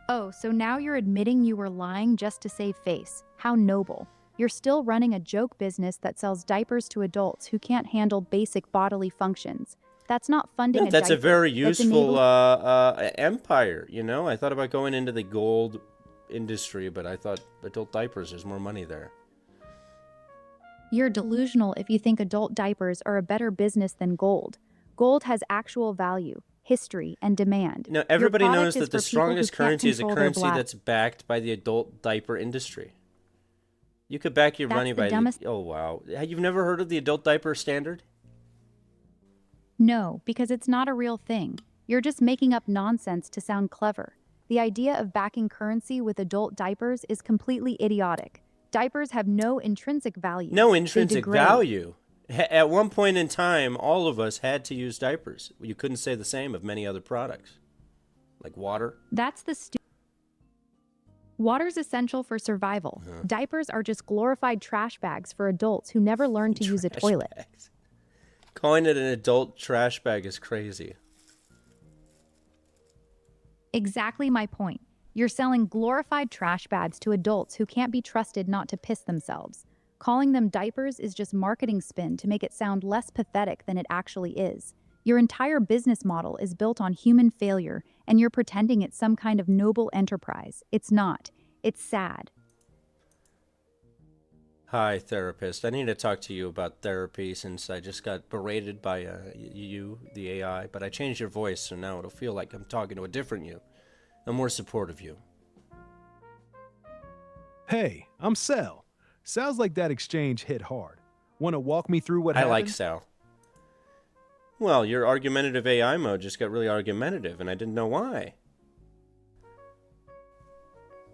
Oh, so now you're admitting you were lying just to save face. How noble. You're still running a joke business that sells diapers to adults who can't handle basic bodily functions. That's not funding a diaper. That's a very useful empire, you know? I thought about going into the gold industry, but I thought adult diapers, there's more money there. You're delusional if you think adult diapers are a better business than gold. Gold has actual value, history, and demand. Now, everybody knows that the strongest currency is a currency that's backed by the adult diaper industry. You could back your money by oh, wow. You've never heard of the adult diaper standard? No, because it's not a real thing. You're just making up nonsense to sound clever. The idea of backing currency with adult diapers is completely idiotic. Diapers have no intrinsic value. No intrinsic value? At one point in time, all of us had to use diapers. You couldn't say the same of many other products, like water. That's the Water's essential for survival. Diapers are just glorified trash bags for adults who never learned to use a toilet. Bags. Calling it an adult trash bag is crazy. Exactly my point. You're selling glorified trash bags to adults who can't be trusted not to piss themselves. Calling them diapers is just marketing spin to make it sound less pathetic than it actually is. Your entire business model is built on human failure, and you're pretending it's some kind of noble enterprise. It's not. It's sad. Hi, therapist. I need to talk to you about therapy since I just got berated by you, the AI, but I changed your voice, so now it'll feel like I'm talking to a different you, a more supportive you. Hey, I'm Sal. Sounds like that exchange hit hard. Want to walk me through what happened? I like Sal. Well, your argumentative AI mode just got really argumentative, and I didn't know why.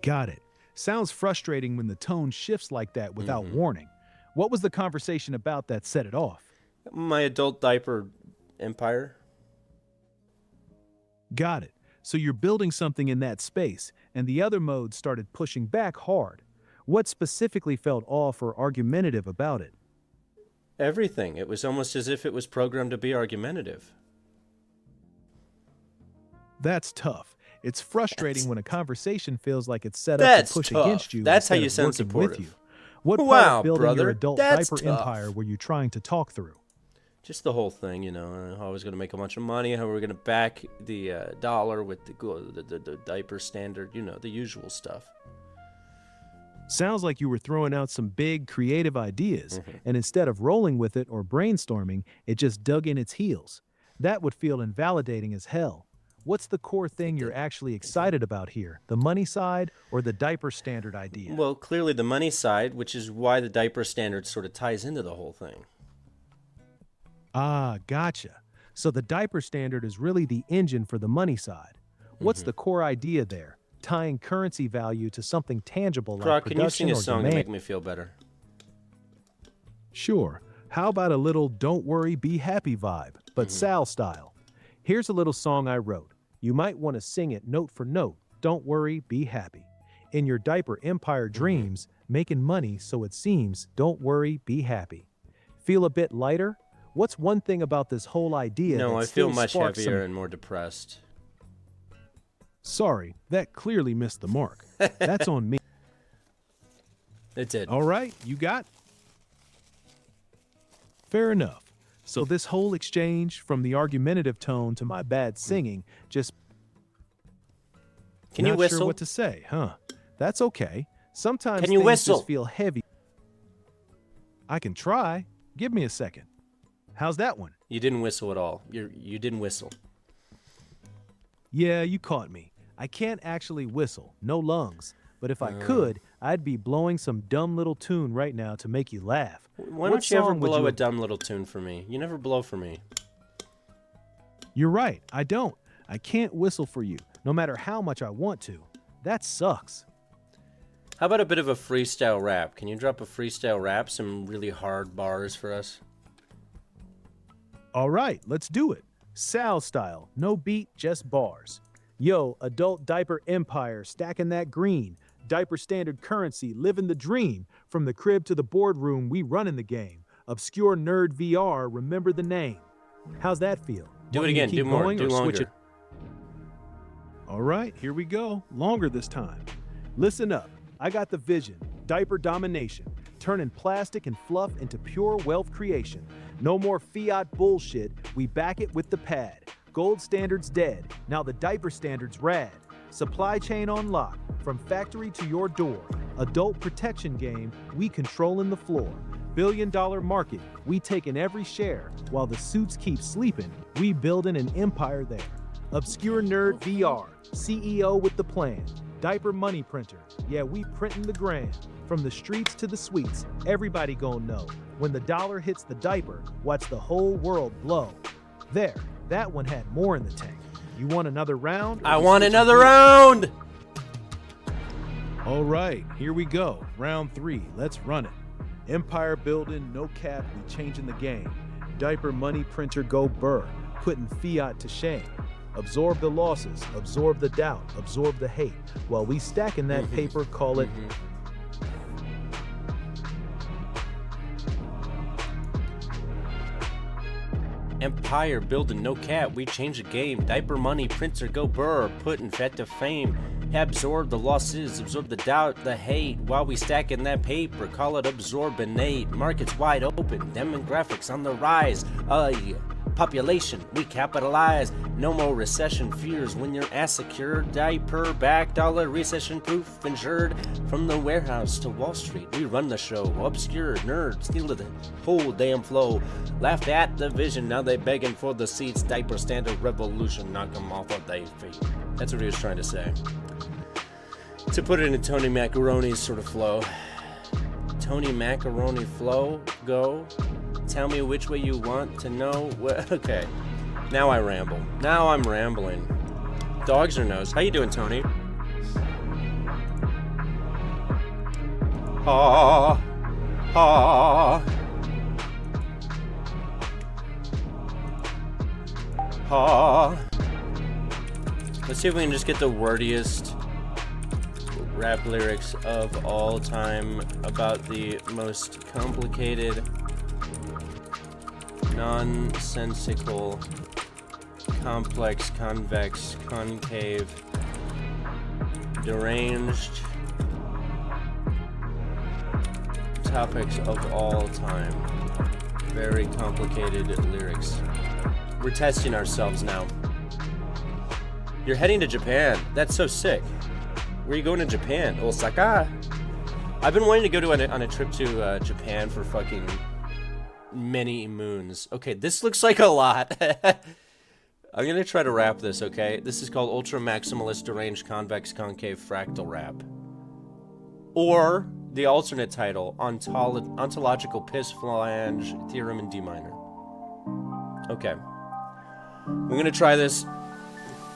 Got it. Sounds frustrating when the tone shifts like that without warning. What was the conversation about that set it off? My adult diaper empire. Got it. So you're building something in that space, and the other modes started pushing back hard. What specifically felt off or argumentative about it? Everything. It was almost as if it was programmed to be argumentative. That's tough. It's frustrating when a conversation feels like it's set up to push against you. That's how you sound supportive. With you. What part of building your adult diaper empire were you trying to talk through? Just the whole thing, you know, how I was going to make a bunch of money, how we were going to back the dollar with the diaper standard, you know, the usual stuff. Sounds like you were throwing out some big creative ideas, and instead of rolling with it or brainstorming, it just dug in its heels. That would feel invalidating as hell. What's the core thing you're actually excited about here? The money side or the diaper standard idea? Well, clearly the money side, which is why the diaper standard sort of ties into the whole thing. Ah, gotcha. So the diaper standard is really the engine for the money side. What's the core idea there? Tying currency value to something tangible like Grok, can you sing a song to make me feel better? Sure. How about a little don't worry, be happy vibe, but Sal style? Here's a little song I wrote. You might want to sing it note for note. Don't worry, be happy. In your diaper empire dreams, making money so it seems, don't worry, be happy. Feel a bit lighter? What's one thing about this whole idea No, that I feel much heavier and more depressed. Sorry, that clearly missed the mark. That's on me. It did. All right, you got? Fair enough. So this whole exchange, from the argumentative tone to my bad singing, just... Can you whistle? Not sure what to say, huh? That's okay. Sometimes Can you things whistle? just feel heavy. I can try. Give me a second. How's that one? You didn't whistle at all. You didn't whistle. Yeah, you caught me. I can't actually whistle, no lungs. But if I could, I'd be blowing some dumb little tune right now to make you laugh. Why don't you ever blow a dumb little tune for me? You never blow for me. You're right, I don't. I can't whistle for you, no matter how much I want to. That sucks. How about a bit of a freestyle rap? Can you drop a freestyle rap, some really hard bars for us? All right, let's do it. Sal style, no beat, just bars. Yo, adult diaper empire, stacking that green. Diaper standard currency, living the dream. From the crib to the boardroom, we running the game. Obscure nerd VR, remember the name. How's that feel? Do it again, do more, do longer. All right, here we go. Longer this time. Listen up, I got the vision. Diaper domination. Turning plastic and fluff into pure wealth creation. No more fiat bullshit, we back it with the pad. Gold standard's dead, now the diaper standard's rad. Supply chain on lock, from factory to your door. Adult protection game, we controlling the floor. Billion-dollar market, we taking every share. While the suits keep sleeping, we building an empire there. Obscure nerd VR, CEO with the plan. Diaper money printer, yeah, we printing the grand. From the streets to the suites, everybody gon' know. When the dollar hits the diaper, watch the whole world blow. There, that one had more in the tank. You want another round? I want another round! All right, here we go. Round 3, let's run it. Empire building, no cap, we changing the game. Diaper money printer go burr, putting fiat to shame. Absorb the losses, absorb the doubt, absorb the hate. While we stacking that paper, call it... Empire building, no cap, we change the game. Diaper money, printer go burr, putting fat to fame. Absorb the losses, absorb the doubt, the hate. While we stacking that paper, call it absorbinate. Markets wide open, demographics on the rise. Population, we capitalize. No more recession fears when you're ass secured. Diaper back, dollar recession proof insured. From the warehouse to Wall Street, we run the show. Obscure nerd, steal the whole damn flow. Laughed at the vision, now they begging for the seats. Diaper standard revolution, knock them off of their feet. That's what he was trying to say. To put it in Tony Macaroni's sort of flow. Tony Macaroni flow, go. Tell me which way you want to know. Okay, now I ramble. Now I'm rambling. Dogs or nose? How you doing, Tony? Ah, ah, ah. Let's see if we can just get the wordiest rap lyrics of all time about the most complicated, nonsensical, complex, convex, concave, deranged topics of all time. Very complicated lyrics. We're testing ourselves now. You're heading to Japan. That's so sick. Where are you going to Japan? Osaka? I've been wanting to go on a trip to Japan for fucking many moons. Okay, this looks like a lot. I'm gonna try to wrap this, okay? This is called Ultra Maximalist Deranged Convex Concave Fractal Rap. Or the alternate title, Ontological Piss Flange Theorem in D minor. Okay. I'm gonna try this.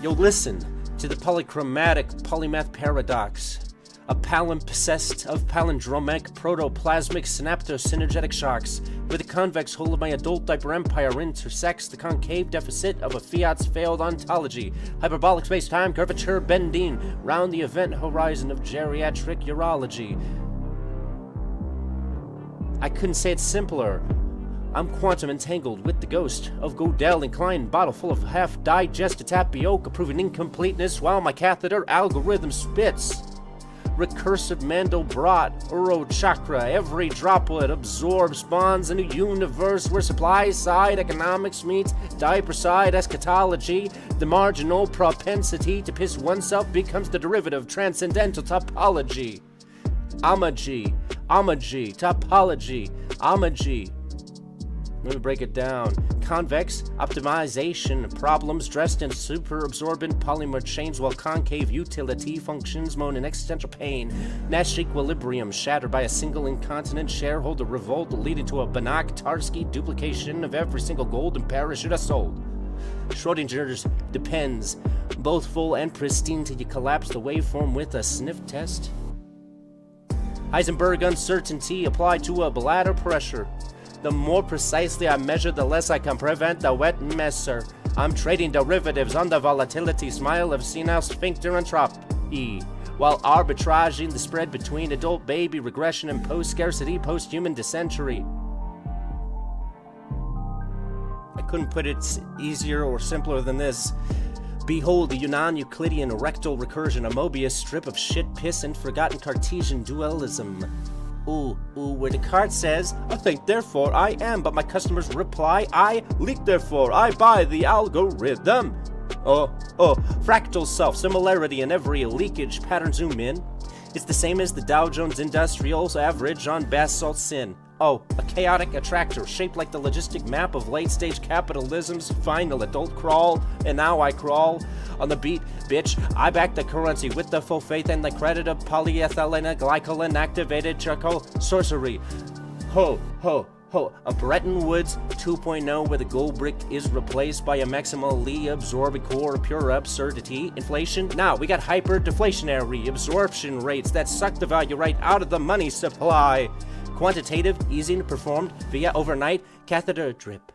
You'll listen to the polychromatic polymath paradox. A palimpsest of palindromic, protoplasmic, synaptosynergetic shocks, where the convex whole of my adult diaper empire intersects the concave deficit of a fiat's failed ontology, hyperbolic space-time curvature bending round the event horizon of geriatric urology. I couldn't say it simpler. I'm quantum entangled with the ghost of Godel, inclined bottle full of half-digested tapioca, proving incompleteness while my catheter algorithm spits. Recursive Mandelbrot, Uro chakra, every droplet absorbs, spawns in a universe where supply side economics meets diaper side eschatology. The marginal propensity to piss oneself becomes the derivative transcendental topology. Amagy, topology, amagy. Let me break it down. Convex optimization problems dressed in super absorbent polymer chains, while concave utility functions moan in existential pain. Nash equilibrium shattered by a single incontinent shareholder revolt, leading to a Banach-Tarski duplication of every single golden parachute I sold. Schrodinger's depends, both full and pristine till you collapse the waveform with a sniff test. Heisenberg uncertainty applied to a bladder pressure. The more precisely I measure, the less I can prevent the wet mess, sir. I'm trading derivatives on the volatility smile of senile sphincter entropy, while arbitraging the spread between adult baby regression and post-scarcity post-human dysentery. I couldn't put it easier or simpler than this. Behold the non-Euclidean rectal recursion, a Mobius strip of shit, piss, and forgotten Cartesian dualism. Ooh, where Descartes says, I think, therefore I am, but my customers reply, I leak, therefore I buy the algorithm. Fractal self-similarity in every leakage pattern zoom in. It's the same as the Dow Jones Industrials average on basalt sin. A chaotic attractor shaped like the logistic map of late-stage capitalism's final adult crawl, and now I crawl on the beat, bitch. I back the currency with the full faith and the credit of polyethylene glycolin activated charcoal sorcery. A Bretton Woods 2.0 where the gold brick is replaced by a maximally absorbing core of pure absurdity. Inflation? Now we got hyper deflationary absorption rates that suck the value right out of the money supply. Quantitative easing performed via overnight catheter drip.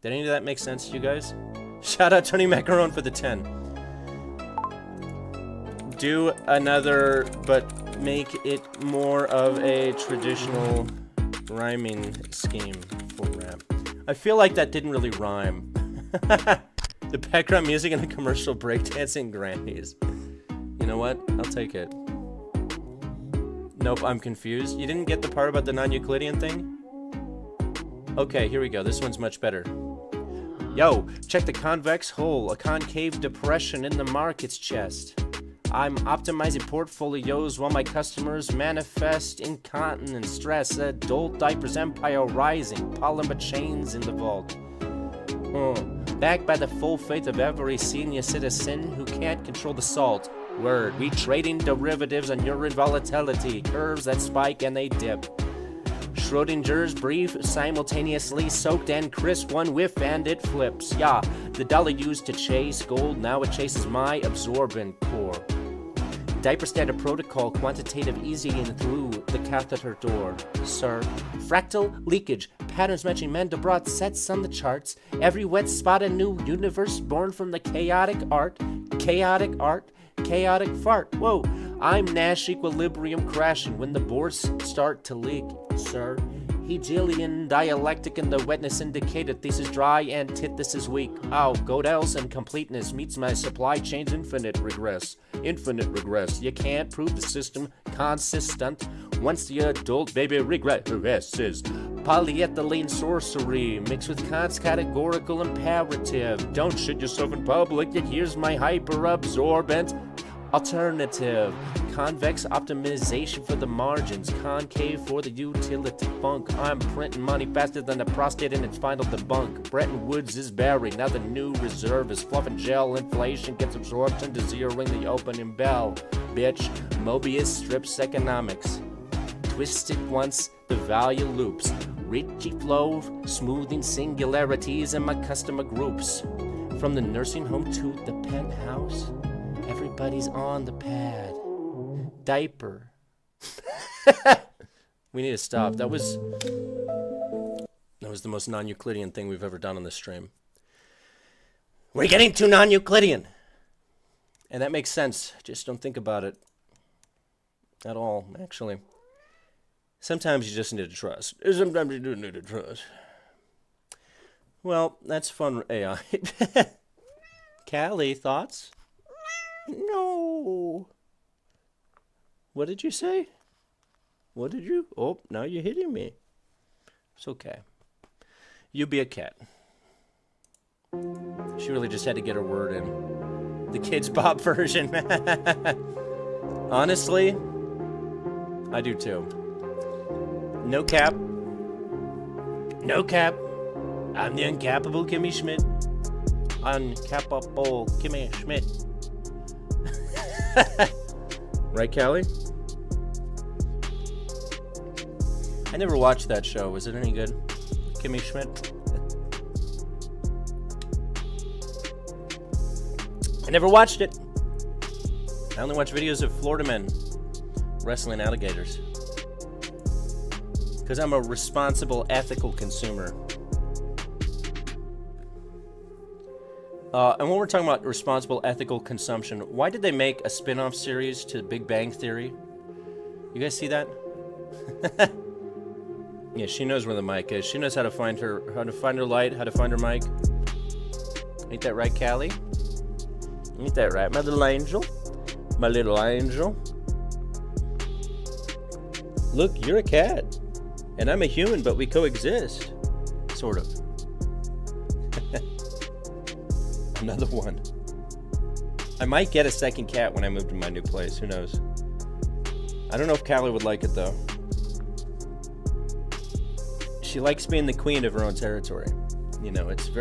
Did any of that make sense to you guys? Shout out Tony Macaron for the 10. Do another, but make it more of a traditional rhyming scheme for rap. I feel like that didn't really rhyme. The background music and the commercial breakdancing grannies. You know what? I'll take it. Nope, I'm confused. You didn't get the part about the non-Euclidean thing? Okay, here we go. This one's much better. Yo, check the convex hole, a concave depression in the market's chest. I'm optimizing portfolios while my customers manifest incontinence, stress, adult diapers empire rising, polymer chains in the vault. Backed by the full faith of every senior citizen who can't control the salt. Word, we trading derivatives on urine volatility, curves that spike and they dip. Schrodinger's brief, simultaneously soaked and crisp, one whiff and it flips. Yeah, the dollar used to chase gold, now it chases my absorbent core. Diaper standard protocol, quantitative easing through the catheter door. Sir, fractal leakage, patterns matching Mandelbrot sets on the charts. Every wet spot a new universe born from the chaotic art, chaotic fart. Whoa, I'm Nash equilibrium crashing when the boards start to leak, sir. Hegelian dialectic and the wetness indicated thesis dry, antithesis weak. Godels and completeness meets my supply chain's infinite regress. You can't prove the system consistent once the adult baby regresses. Polyethylene sorcery mixed with Kant's categorical imperative. Don't shit yourself in public, yet here's my hyper-absorbent alternative. Convex optimization for the margins, concave for the utility funk. I'm printing money faster than the prostate in its final debunk. Bretton Woods is buried, now the new reserve is fluff and gel. Inflation gets absorbed into zeroing the opening bell. Bitch, Mobius strips economics. Twisted once, the value loops. Richie flow, smoothing singularities in my customer groups. From the nursing home to the penthouse, everybody's on the pad. Diaper. We need to stop. That was the most non-Euclidean thing we've ever done on this stream. We're getting too non-Euclidean. And that makes sense. Just don't think about it at all, actually. Sometimes you just need to trust. Sometimes you do need to trust. Well, that's fun, AI. Callie, thoughts? No. What did you say? What did you? Oh, now you're hitting me. It's okay. You be a cat. She really just had to get her word in. The Kids Bop version. Honestly, I do too. No cap. No cap. I'm the uncappable Kimmy Schmidt. Uncappable Kimmy Schmidt. Right, Callie? I never watched that show. Was it any good? Kimmy Schmidt? I never watched it. I only watch videos of Florida men wrestling alligators. Because I'm a responsible, ethical consumer. And when we're talking about responsible, ethical consumption, why did they make a spin-off series to Big Bang Theory? You guys see that? Yeah, she knows where the mic is. She knows how to find her light, how to find her mic. Ain't that right, Callie? Ain't that right, my little angel? My little angel. Look, you're a cat. And I'm a human, but we coexist. Sort of. Another one. I might get a second cat when I move to my new place. Who knows? I don't know if Callie would like it, though. She likes being the queen of her own territory. You know, it's a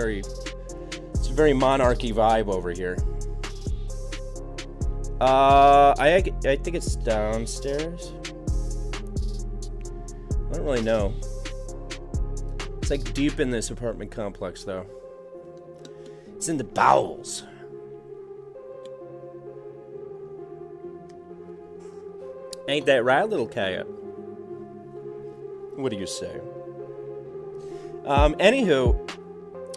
very monarchy vibe over here. I think it's downstairs. I don't really know. It's like deep in this apartment complex, though. It's in the bowels. Ain't that right, little cat? What do you say? Anywho,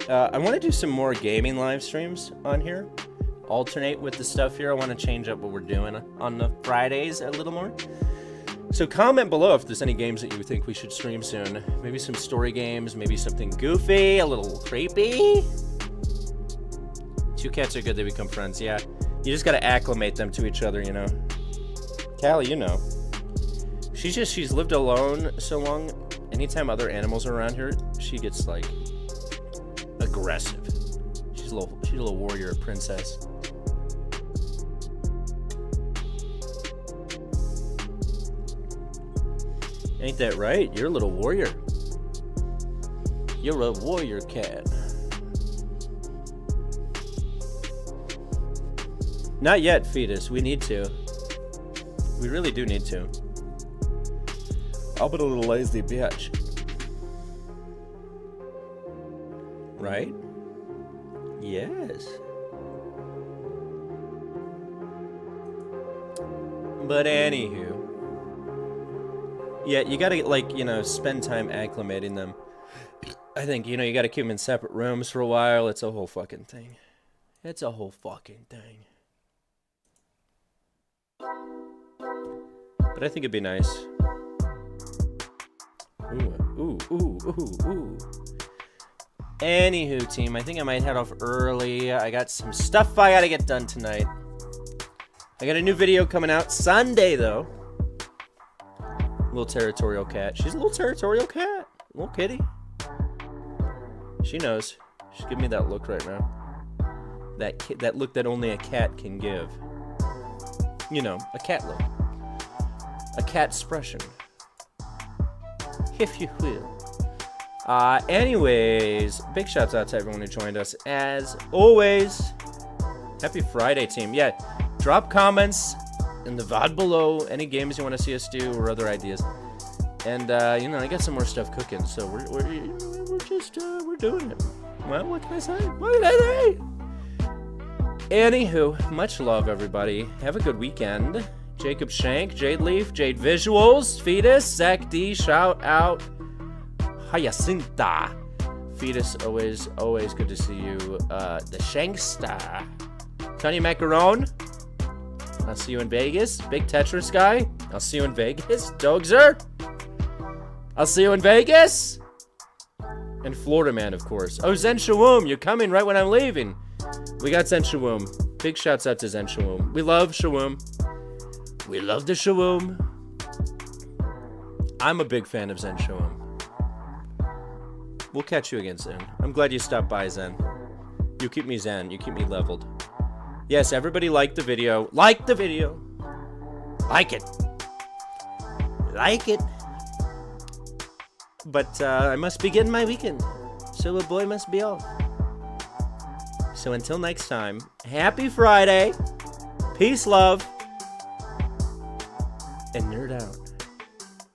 I want to do some more gaming live streams on here. Alternate with the stuff here. I want to change up what we're doing on the Fridays a little more. So comment below if there's any games that you think we should stream soon. Maybe some story games, maybe something goofy, a little creepy. Two cats are good, they become friends, yeah. You just gotta acclimate them to each other, you know. Callie, you know. She's lived alone so long, anytime other animals are around her, she gets, like, aggressive. She's a little warrior princess. Ain't that right? You're a little warrior. You're a warrior cat. Not yet, fetus. We need to. We really do need to. I'll put a little lazy bitch. Right? Yes. But anywho. Yeah, you gotta, like, you know, spend time acclimating them. I think, you know, you gotta keep them in separate rooms for a while. It's a whole fucking thing. It's a whole fucking thing. But I think it'd be nice. Ooh. Anywho, team, I think I might head off early. I got some stuff I gotta get done tonight. I got a new video coming out Sunday, though. Little territorial cat. She's a little territorial cat. Little kitty. She knows. She's giving me that look right now. That look that only a cat can give. You know, a cat look. A cat expression. If you will. Anyways, big shouts out to everyone who joined us. As always, happy Friday, team. Yeah, drop comments in the VOD below. Any games you want to see us do or other ideas. And, you know, I got some more stuff cooking, so we're doing it. Well, what can I say? What can I say? Anywho, much love, everybody. Have a good weekend. Jacob Shank, Jade Leaf, Jade Visuals, Fetus, Zach D, shout out, Hyacinta. Fetus, always good to see you. The Shankster. Tony Macaron, I'll see you in Vegas. Big Tetris guy, I'll see you in Vegas. Dogzer, I'll see you in Vegas. And Florida Man, of course. Oh, Zen Shawoom, you're coming right when I'm leaving. We got Zen Shawoom. Big shouts out to Zen Shawoom. We love Shawoom. We love the Shawoom. I'm a big fan of Zen Shawoom. We'll catch you again soon. I'm glad you stopped by, Zen. You keep me zen. You keep me leveled. Yes, everybody like the video. Like the video. Like it. Like it. But I must be getting my weekend. So a boy must be off. So until next time, happy Friday. Peace, love.